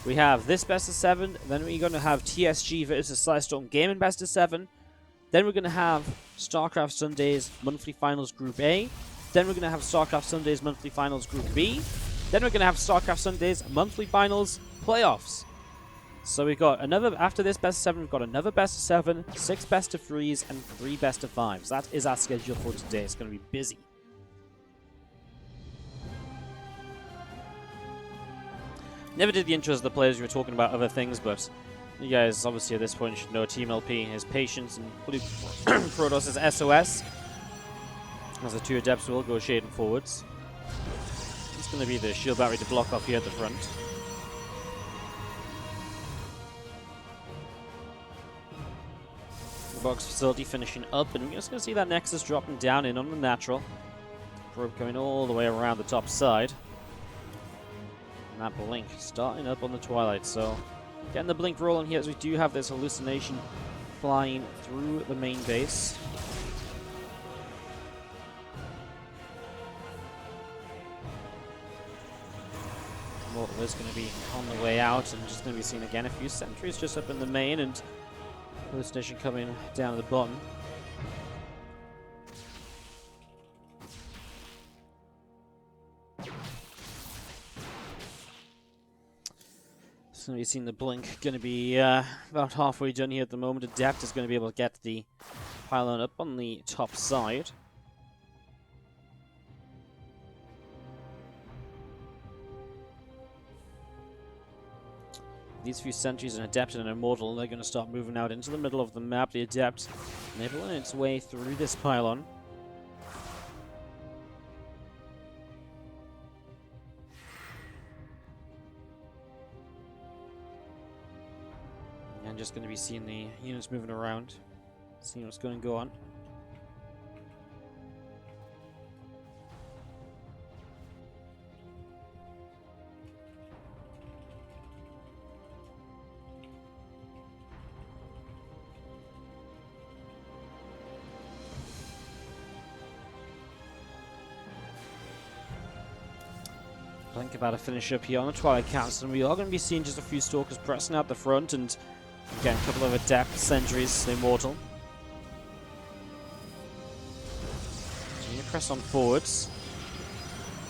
We have this best of 7, then we're going to have TSG versus Slicestorm Gaming best of 7. Then we're going to have StarCraft Sundays Monthly Finals Group A. Then we're going to have StarCraft Sundays Monthly Finals Group B. Then we're going to have StarCraft Sundays Monthly Finals Playoffs. So we've got another, after this best of 7, we've got another best of 7, 6 best of 3s, and 3 best of 5s. That is our schedule for today. It's going to be busy. Never did the intros of the players. We were talking about other things, but you guys obviously at this point should know Team LP is Patience and Blue Protoss is SOS. As the 2 Adepts will go shading forwards. It's going to be the shield battery to block off here at the front. The box facility finishing up, and we're just going to see that Nexus dropping down in on the natural. Probe going all the way around the top side. And that blink starting up on the Twilight, so getting the blink rolling here as we do have this hallucination flying through the main base. Mortal is going to be on the way out and just going to be seen again. A few sentries just up in the main and hallucination coming down at the bottom. So you've seen the blink going to be about halfway done here at the moment. Adept is going to be able to get the pylon up on the top side. These few sentries, an Adept and an Immortal, they're going to start moving out into the middle of the map. The Adept nibbling its way through this pylon. And just going to be seeing the units moving around, seeing what's going to go on. Blink about to finish up here on the Twilight Council, and we are going to be seeing just a few Stalkers pressing out the front, and again a couple of Adept sentries, the Immortal. Continue to press on forwards.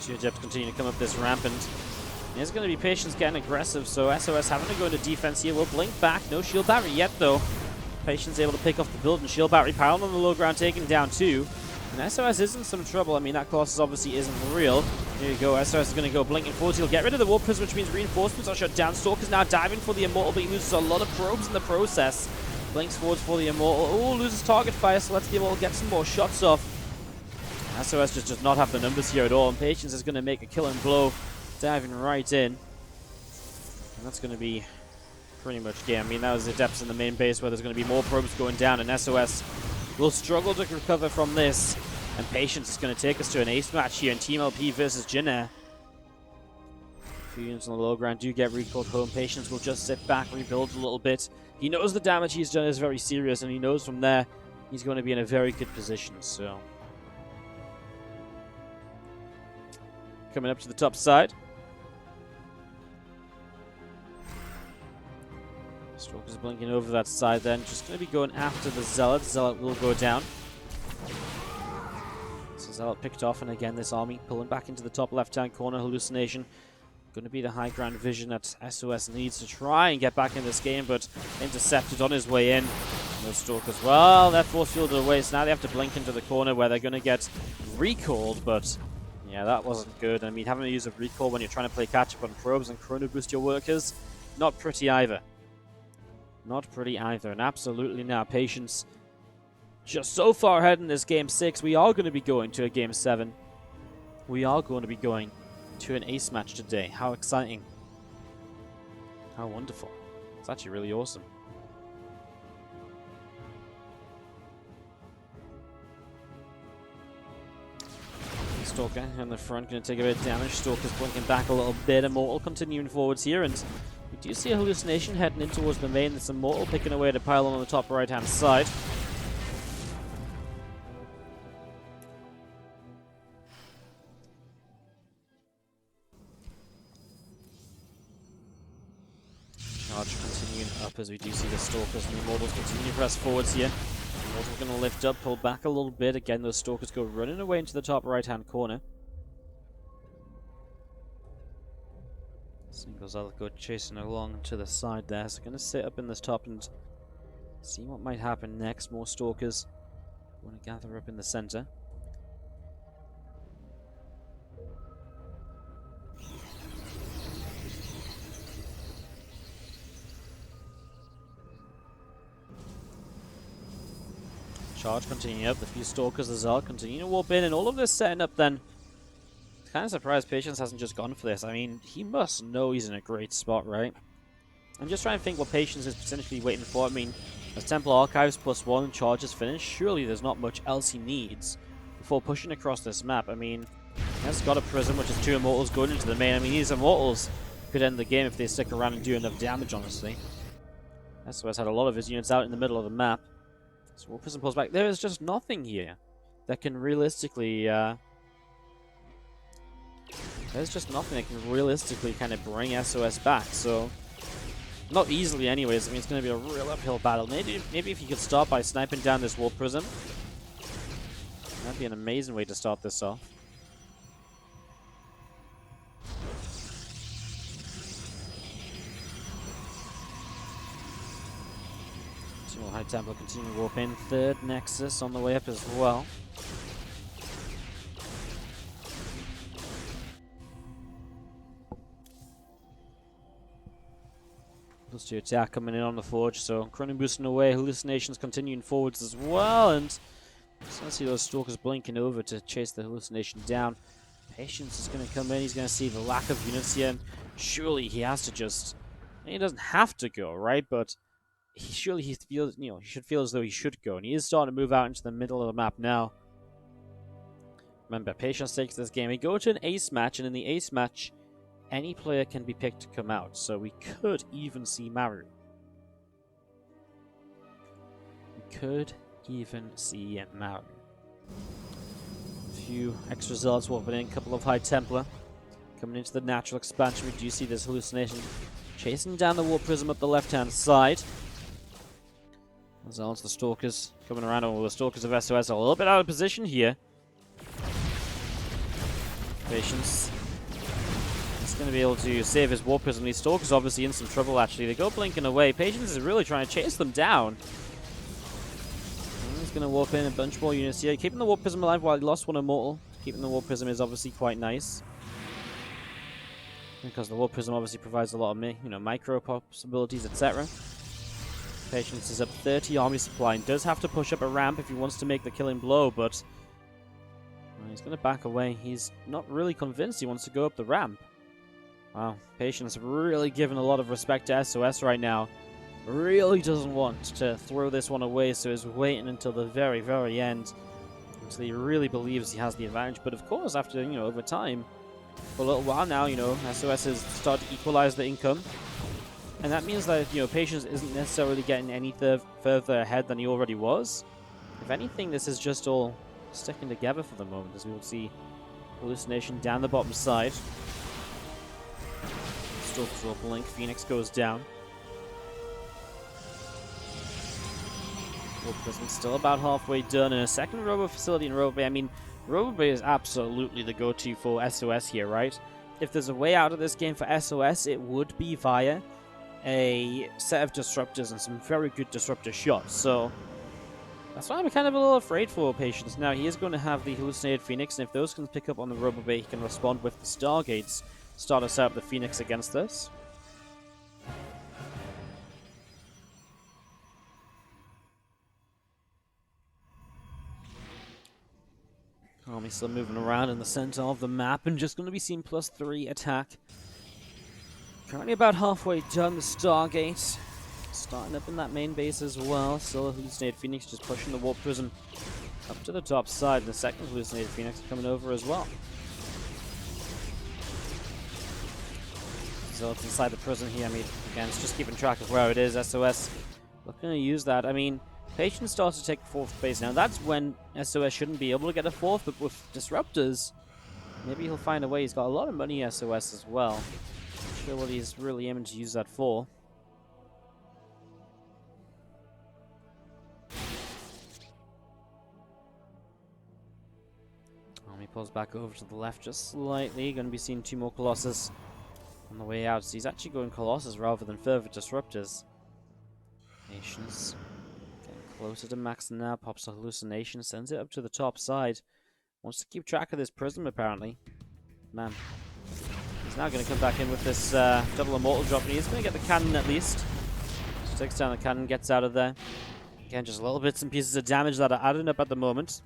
2 Adepts continue to come up this ramp, and there's going to be Patience getting aggressive, so SOS having to go into defense here. Will blink back, no shield battery yet though. Patience able to pick off the build, and shield battery pylon on the low ground taking down 2. And SOS is in some trouble. I mean, that Colossus obviously isn't real. Here you go. SOS is going to go blinking forwards. He'll get rid of the Warp Prism, which means reinforcements are shut down. Stalker's now diving for the Immortal, but he loses a lot of probes in the process. Blinks forwards for the Immortal. Oh, loses target fire, so let's the Immortal get some more shots off. SOS just does not have the numbers here at all, and Patience is going to make a killing blow, diving right in. And that's going to be pretty much game. I mean, that was the Adepts in the main base where there's going to be more probes going down, and SOS will struggle to recover from this. And Patience is going to take us to an ace match here in Team LP versus Jinnair. A few units on the low ground do get recalled home. Patience will just sit back, rebuild a little bit. He knows the damage he's done is very serious, and he knows from there he's going to be in a very good position. So, coming up to the top side. Stalker's blinking over that side then. Just going to be going after the Zealot. Zealot will go down. So Zealot picked off, and again this army pulling back into the top left-hand corner. Hallucination going to be the high ground vision that SOS needs to try and get back in this game, but intercepted on his way in. And those Stalkers, well, they're force fielded away, so now they have to blink into the corner where they're going to get recalled, but yeah, that wasn't good. I mean, having to use a recall when you're trying to play catch-up on probes and chrono boost your workers, not pretty either. Not pretty either, and absolutely now Patience just so far ahead in this Game 6. We are going to be going to a Game 7. We are going to be going to an ace match today. How exciting. How wonderful. It's actually really awesome. Stalker in the front, going to take a bit of damage. Stalker's blinking back a little bit. Immortal continuing forwards here, and we do see a hallucination heading in towards the main. This Immortal picking away at a pylon on the top right-hand side. Charge continuing up as we do see the Stalkers and the Immortals continue to press forwards here. Immortal's going to lift up, pull back a little bit. Again, those Stalkers go running away into the top right-hand corner. Singles I'll go chasing along to the side there. So going to sit up in this top and see what might happen next. More Stalkers want to gather up in the center. Charge continuing up, the few Stalkers as well continue to warp in, and all of this setting up then. Kind of surprised Patience hasn't just gone for this. I mean, he must know he's in a great spot, right? I'm just trying to think what Patience is potentially waiting for. I mean, as Temple Archives +1 and Charge is finished, surely there's not much else he needs before pushing across this map. I mean, he has got a Prism, which is 2 Immortals going into the main. I mean, these Immortals could end the game if they stick around and do enough damage, honestly. SOS had a lot of his units out in the middle of the map. So Prism pulls back. There is just nothing here that can realistically... there's just nothing that can realistically kind of bring SOS back. So, not easily anyways. I mean, it's going to be a real uphill battle. Maybe if you could start by sniping down this Warp Prism. That'd be an amazing way to start this off. High Templar continue to warp in. Third Nexus on the way up as well. +2 attack coming in on the Forge, so Chrono boosting away. Hallucinations continuing forwards as well, and just gonna see those Stalkers blinking over to chase the hallucination down. Patience is going to come in. He's going to see the lack of units here, and surely he has to just... He doesn't have to go, right? But surely he feels, he should feel as though he should go, and he is starting to move out into the middle of the map now. Remember, Patience takes this game. We go to an ace match, and in the ace match, any player can be picked to come out. So we could even see Maru. We could even see Maru. A few extra Zealots warping in, a couple of High Templar coming into the natural expansion. We do see this hallucination chasing down the Warp Prism up the left-hand side. Zealots, the Stalkers coming around. All the Stalkers of SOS are a little bit out of position here. Patience is going to be able to save his Warp Prism. These Stalkers obviously in some trouble, actually. They go blinking away. Patience is really trying to chase them down. And he's going to warp in a bunch more units here. Keeping the Warp Prism alive while he lost one Immortal. Keeping the Warp Prism is obviously quite nice, because the Warp Prism obviously provides a lot of micro possibilities, etc. Patience is up 30 army supply and does have to push up a ramp if he wants to make the killing blow, but he's going to back away. He's not really convinced he wants to go up the ramp. Wow, Patience really giving a lot of respect to SOS right now. Really doesn't want to throw this one away, so he's waiting until the very, very end, until he really believes he has the advantage. But of course, after, over time, for a little while now, SOS has started to equalize the income. And that means that, Patience isn't necessarily getting any further ahead than he already was. If anything, this is just all sticking together for the moment, as we will see hallucination down the bottom side. Stalkers will blink. Phoenix goes down. Warp Prism's still about halfway done, and a second Robo Facility in Robo Bay. I mean, Robo Bay is absolutely the go-to for SOS here, right? If there's a way out of this game for SOS, it would be via a set of disruptors and some very good disruptor shots. So that's why I'm kind of a little afraid for Patience. Now, he is going to have the Hallucinated Phoenix, and if those can pick up on the Robo Bay, he can respond with the Stargates, start us out the Phoenix against us. Army still moving around in the center of the map, and just going to be seeing +3 attack. Currently about halfway done. The Stargate starting up in that main base as well. Still a Hallucinated Phoenix just pushing the Warp Prism Up to the top side, the second hallucinated Phoenix coming over as well. So it's inside the prison here. I mean, again, it's just keeping track of where it is. SOS looking to use that. I mean, Patience starts to take 4th base now. That's when SOS shouldn't be able to get a 4th, but with Disruptors, maybe he'll find a way. He's got a lot of money, SOS, as well. Not sure what he's really aiming to use that for. He pulls back over to the left just slightly. Going to be seeing 2 more Colossus on the way out. So he's actually going Colossus rather than further Disruptors. Patience. Getting closer to max now. Pops a hallucination. Sends it up to the top side. Wants to keep track of this Prism, apparently. Man. He's now going to come back in with this double Immortal drop. And he's going to get the cannon at least. Just takes down the cannon. Gets out of there. Again, just little bits and pieces of damage that are adding up at the moment.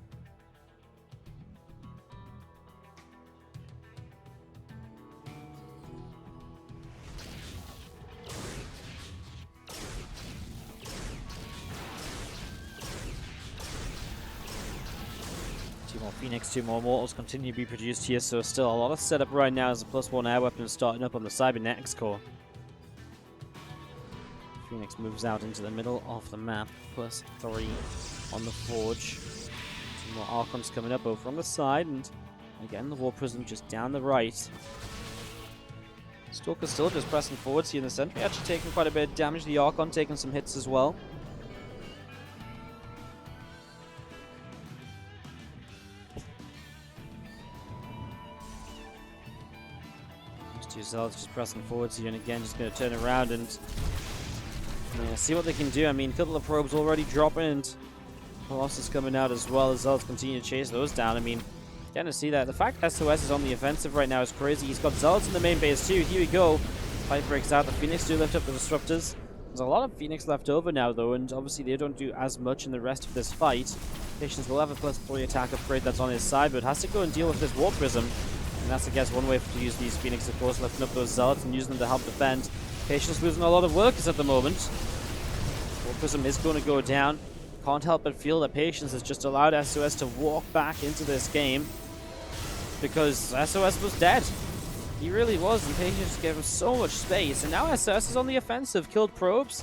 More Phoenix, 2 more Immortals continue to be produced here, so still a lot of setup right now as a +1 air weapon starting up on the Cybernetics core. Phoenix moves out into the middle of the map, +3 on the Forge. 2 more Archons coming up over on the side, and again the War Prism just down the right. Stalker still just pressing forwards here in the center, actually taking quite a bit of damage. The Archon taking some hits as well. Two Zealots just pressing forwards here, and again just going to turn around and see what they can do. I mean, a couple of probes already dropping, and Colossus coming out as well as Zealots continue to chase those down. I mean, getting to see that. The fact SOS is on the offensive right now is crazy. He's got Zealots in the main base too. Here we go. Fight breaks out. The Phoenix do lift up the Disruptors. There's a lot of Phoenix left over now though, and obviously they don't do as much in the rest of this fight. Patience will have a +3 attack upgrade that's on his side, but has to go and deal with this War Prism. And that's, I guess, one way to use these Phoenix, of course, lifting up those Zealots and using them to help defend. Patience losing a lot of workers at the moment. War Prism is going to go down. Can't help but feel that Patience has just allowed SOS to walk back into this game, because SOS was dead. He really was, and Patience gave him so much space. And now SOS is on the offensive, killed probes.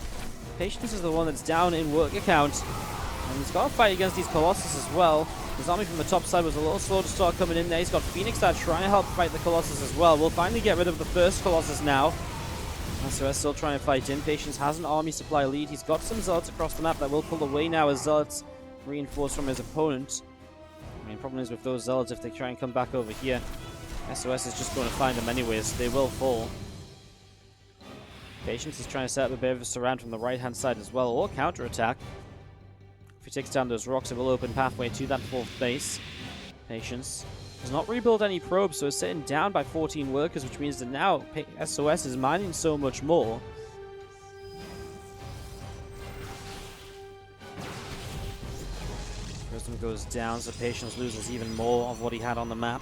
Patience is the one that's down in work account. And he's got to fight against these Colossus as well. His army from the top side was a little slow to start coming in there. He's got Phoenix that trying to help fight the Colossus as well. We'll finally get rid of the first Colossus now. SOS still trying to fight in. Patience has an army supply lead. He's got some Zealots across the map that will pull away now as Zealots reinforce from his opponent. I mean, problem is with those Zealots, if they try and come back over here, SOS is just going to find them anyways. They will fall. Patience is trying to set up a bit of a surround from the right-hand side as well, or counter-attack. If he takes down those rocks, it will open pathway to that 4th base. Patience has not rebuilt any probes, so it's sitting down by 14 workers, which means that now SOS is mining so much more. Prism goes down, so Patience loses even more of what he had on the map.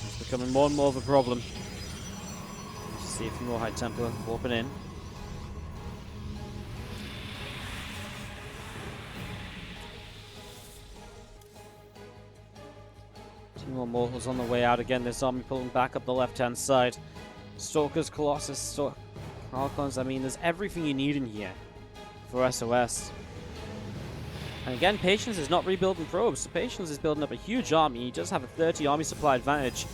It's becoming more and more of a problem. Let's see a few more High Templar warping in. Two more Mortals on the way out again. This army pulling back up the left-hand side. Stalkers, Colossus, Archons. I mean, there's everything you need in here for SOS. And again, Patience is not rebuilding probes. So Patience is building up a huge army. He does have a 30 army supply advantage.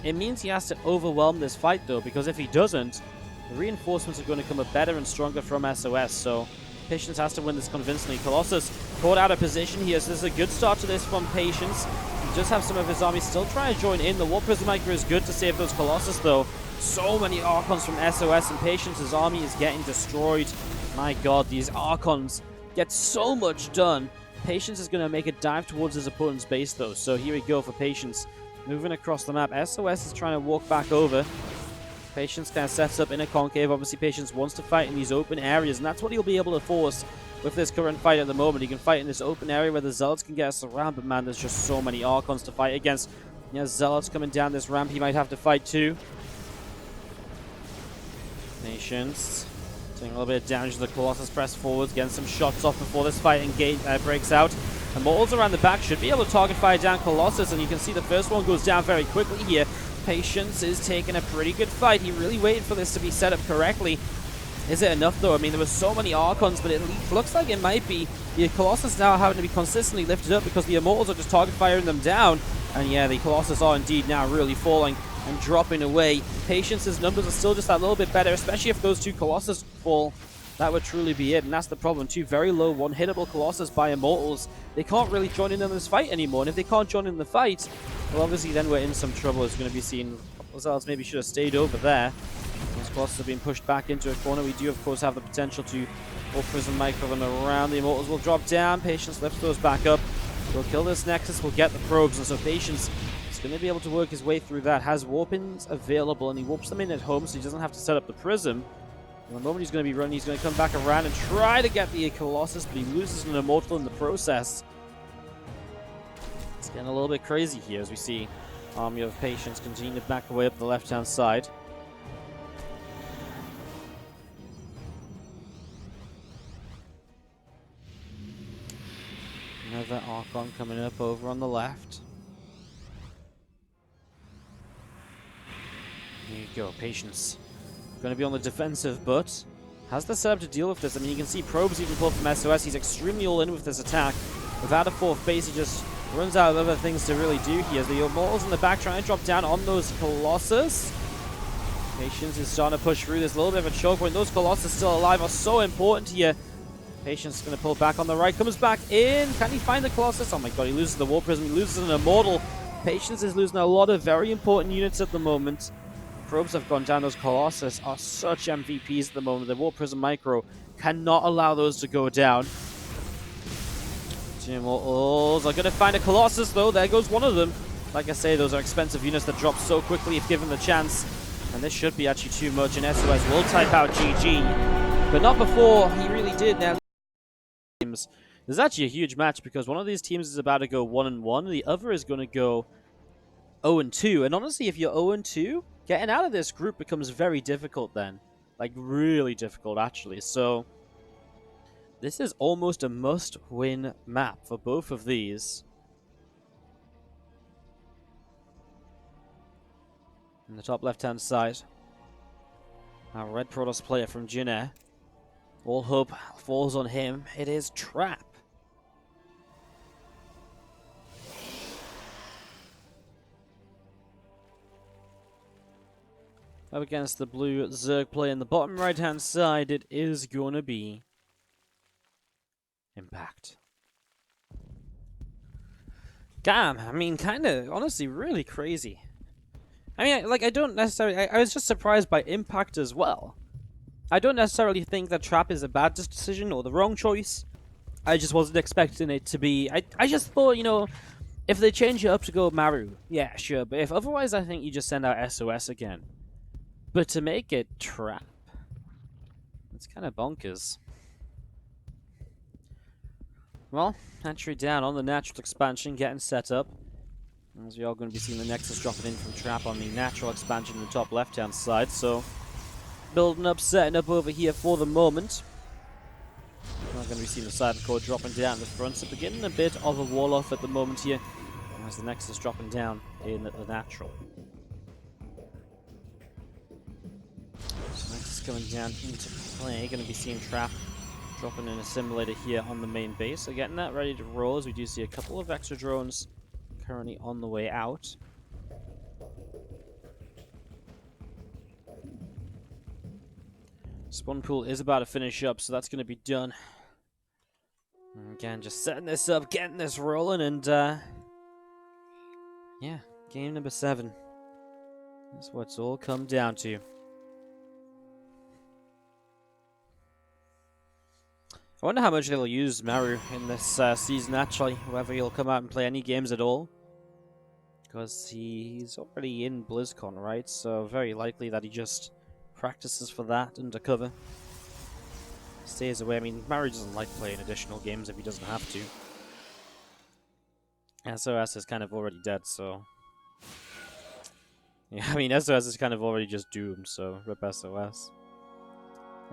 It means he has to overwhelm this fight, though, because if he doesn't, the reinforcements are going to come up better and stronger from SOS. So Patience has to win this convincingly. Colossus caught out of position here, so this is a good start to this from Patience. He does have some of his army still trying to join in. The War Prism Micro is good to save those Colossus, though. So many Archons from SOS, and Patience's army is getting destroyed. My god, these Archons get so much done. Patience is going to make a dive towards his opponent's base, though. So here we go for Patience. Moving across the map. SOS is trying to walk back over. Patience kind of sets up in a concave. Obviously, Patience wants to fight in these open areas, and that's what he'll be able to force with this current fight at the moment. He can fight in this open area where the Zealots can get us around, but man, there's just so many Archons to fight against. Yeah, Zealots coming down this ramp, he might have to fight too. Patience Doing a little bit of damage to the Colossus. Press forwards, getting some shots off before this fight breaks out. Immortals around the back should be able to target fire down Colossus, and you can see the first one goes down very quickly here. Patience is taking a pretty good fight. He really waited for this to be set up correctly. Is it enough, though? I mean, there were so many Archons, but it looks like it might be. The Colossus now having to be consistently lifted up because the Immortals are just target firing them down. And yeah, the Colossus are indeed now really falling and dropping away. Patience's numbers are still just that little bit better, especially if those two Colossus fall. That would truly be it, and that's the problem. Two very low one-hittable Colossus by Immortals. They can't really join in this fight anymore, and if they can't join in the fight, well, obviously then we're in some trouble. It's going to be seen. Ozals maybe should have stayed over there. Those Colossus have been pushed back into a corner. We do, of course, have the potential to Prism Micro them around. The Immortals will drop down. Patience lifts those back up. We'll kill this Nexus. We'll get the probes, and so Patience is going to be able to work his way through that. Has warpins available, and he warps them in at home, so he doesn't have to set up the Prism. And the moment he's going to be running, he's going to come back around and try to get the Colossus, but he loses an Immortal in the process. It's getting a little bit crazy here as we see Army of Patience continue to back away up the left-hand side. Another Archon coming up over on the left. There you go, Patience. Going to be on the defensive, but has the setup to deal with this. I mean, you can see probes even pulled from SOS. He's extremely all in with this attack. Without a fourth base, he just runs out of other things to really do here. The Immortals in the back trying to drop down on those Colossus. Patience is starting to push through. There's a little bit of a choke point. Those Colossus still alive are so important here. Patience is going to pull back on the right. Comes back in. Can he find the Colossus? Oh my god, he loses the War Prism. He loses an Immortal. Patience is losing a lot of very important units at the moment. Probes have gone down. Those Colossus are such MVPs at the moment. The War Prism Micro cannot allow those to go down. Two Immortals are going to find a Colossus, though. There goes one of them. Like I say, those are expensive units that drop so quickly if given the chance. And this should be actually too much. And SOS will type out GG. But not before he really did. Now, this is actually a huge match because one of these teams is about to go 1-1. The other is going to go 0-2. And honestly, if you're 0-2, getting out of this group becomes very difficult then. Like, really difficult, actually. So, this is almost a must-win map for both of these. In the top left-hand side, our Red Protoss player from Jin. All hope falls on him. It is Trap. Up against the blue Zerg player in the bottom right-hand side, it is going to be Impact. Damn, I mean, kind of, honestly, really crazy. I mean, like, I don't necessarily... I was just surprised by Impact as well. I don't necessarily think that Trap is a bad decision or the wrong choice. I just wasn't expecting it to be... I just thought, you know, if they change it up to go Maru, yeah, sure. But if otherwise, I think you just send out SOS again. But to make it Trap, it's kind of bonkers. Well, entry down on the natural expansion, getting set up. As we are going to be seeing the Nexus dropping in from Trap on the natural expansion in the top left-hand side. So, building up, setting up over here for the moment. We're going to be seeing the side core dropping down the front. So, beginning a bit of a wall-off at the moment here. As the Nexus dropping down in the natural. So, Nexus coming down into play. Going to be seeing Trap dropping in a simulator here on the main base. So, getting that ready to roll as we do see a couple of extra drones currently on the way out. Spawn pool is about to finish up, so that's going to be done. And again, just setting this up, getting this rolling, and yeah, game number 7. That's what it's all come down to. I wonder how much they'll use Maru in this season, actually, whether he'll come out and play any games at all. Because he's already in BlizzCon, right? So very likely that he just practices for that undercover. Stays away. I mean, Maru doesn't like playing additional games if he doesn't have to. SOS is kind of already dead, so... yeah, I mean, SOS is kind of already just doomed, so rip SOS.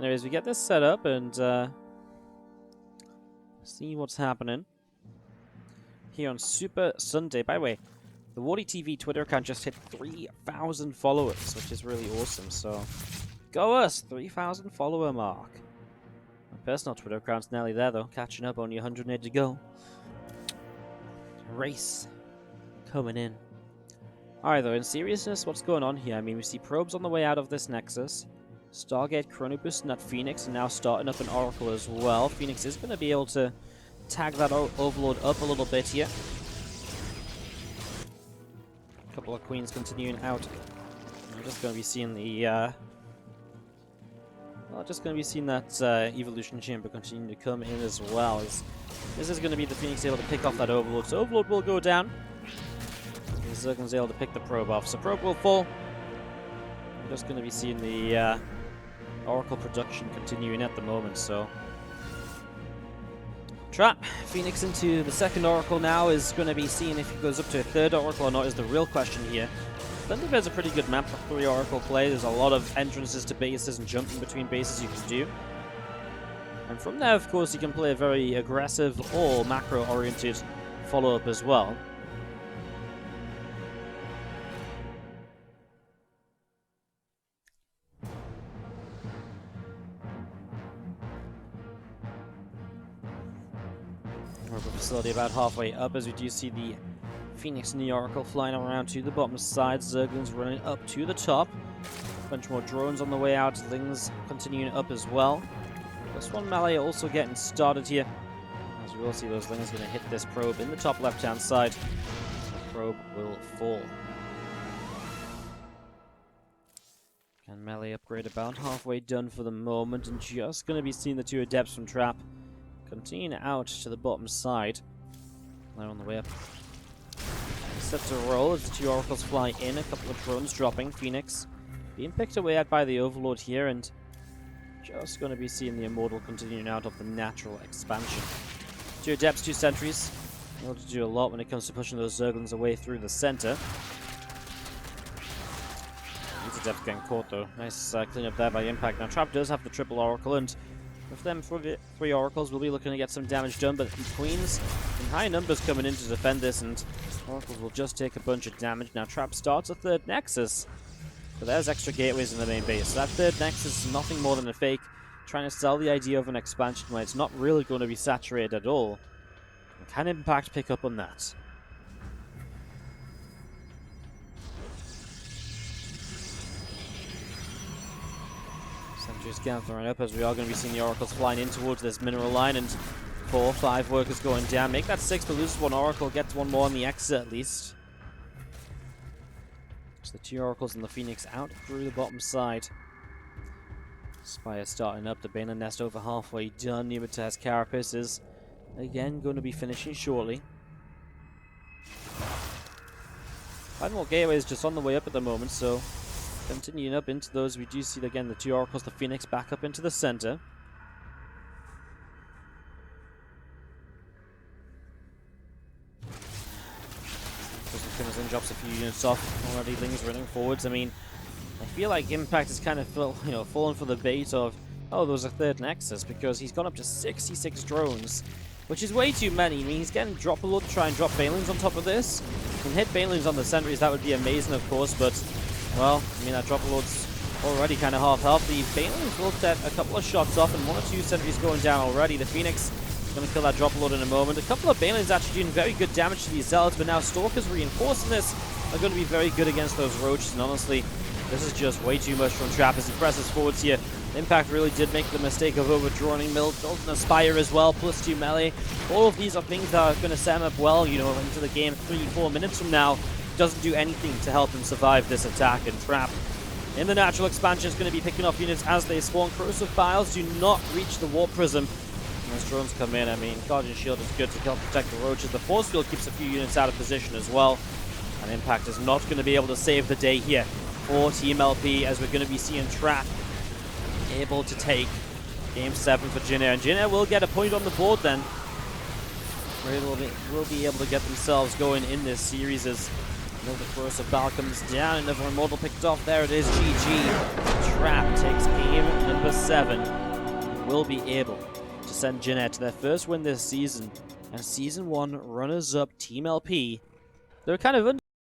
Anyways, we get this set up and see what's happening here on Super Sunday. By the way, the WardiTV Twitter account just hit 3,000 followers, which is really awesome. So, go us! 3,000 follower mark. My personal Twitter account's nearly there, though. Catching up, only 180 to go. Race coming in. Alright, though, in seriousness, what's going on here? I mean, we see probes on the way out of this Nexus. Stargate, Chronoboost, and that Phoenix, and now starting up an Oracle as well. Phoenix is going to be able to tag that Overlord up a little bit here. A couple of Queens continuing out. I'm just going to be seeing the that Evolution Chamber continue to come in as well. This is going to be the Phoenix able to pick off that Overlord. So Overlord will go down. The Zerglin's able to pick the probe off. So probe will fall. I'm just going to be seeing the Oracle production continuing at the moment. So Trap Phoenix into the second Oracle now is going to be seeing if he goes up to a third Oracle or not is the real question here. Thunderbird's a pretty good map for 3 Oracle play. There's a lot of entrances to bases and jumping between bases you can do. And from there, of course, you can play a very aggressive or macro-oriented follow-up as well. Orbital facility about halfway up as we do see the Phoenix and the Oracle flying around to the bottom side. Zerglings running up to the top. A bunch more drones on the way out. Lings continuing up as well. This one melee also getting started here. As we will see, those Lings going to hit this probe in the top left-hand side. The probe will fall. Can melee upgrade about halfway done for the moment, and just going to be seeing the 2 Adepts from Trap continuing out to the bottom side. They're on the way up. Set to roll as the 2 Oracles fly in, a couple of drones dropping. Phoenix being picked away at by the Overlord here, and just going to be seeing the Immortal continuing out of the natural expansion. 2 Adepts, 2 Sentries. Able to do a lot when it comes to pushing those Zerglings away through the center. These Adepts getting caught though. Nice cleanup there by Impact. Now Trap does have the triple Oracle, and with them 3 Oracles, we'll be looking to get some damage done, but Queens in high numbers coming in to defend this, and Oracles will just take a bunch of damage. Now Trap starts a 3rd Nexus, but there's extra gateways in the main base. So that 3rd Nexus is nothing more than a fake, trying to sell the idea of an expansion when it's not really going to be saturated at all. And can Impact pick up on that? Sentries gathering up as we are going to be seeing the Oracles flying in towards this mineral line, and 4 or 5 workers going down. Make that 6 but loses 1 Oracle, gets 1 more on the exit at least. So the 2 Oracles and the Phoenix out through the bottom side. Spire starting up, the Bane Nest over halfway done. Neobataz Carapace is again going to be finishing shortly. 5 more gateways just on the way up at the moment, so continuing up into those, we do see again the 2 Oracles, the Phoenix back up into the center. Crimson drops a few units off already. Lings running forwards. I mean, I feel like Impact is kind of fallen for the bait of, oh, there was a 3rd Nexus, because he's gone up to 66 drones, which is way too many. I mean, he's getting drop a lot to try and drop Banelings on top of this. Can hit Banelings on the sentries, that would be amazing, of course, but well, I mean, that drop a lot's already kind of half health. The Banelings will set a couple of shots off, and 1 or 2 sentries going down already. The Phoenix going to kill that drop load in a moment. A couple of Banelings actually doing very good damage to these Zealots, but now Stalkers reinforcing this are going to be very good against those Roaches, and honestly, this is just way too much from Trap as he presses forwards here. Impact really did make the mistake of overdrawing, building a Spire as well, plus 2 melee. All of these are things that are going to set him up well, you know, into the game 3-4 minutes from now. Doesn't do anything to help him survive this attack, and Trap in the natural expansion is going to be picking off units as they spawn. Corrosive Files do not reach the Warp Prism. As drones come in, I mean, Guardian Shield is good to help protect the Roaches. The Force Field keeps a few units out of position as well. And Impact is not going to be able to save the day here for Team LP, as we're going to be seeing Trap able to take Game 7 for Jin Air. And Jin Air will get a point on the board then. Will be able to get themselves going in this series, as Another corrosive ball comes down, another immortal picked off. There it is, GG. Trap takes game number 7. Will be able to send Jeanette to their first win this season. And Season 1 runners-up Team LP. They're kind of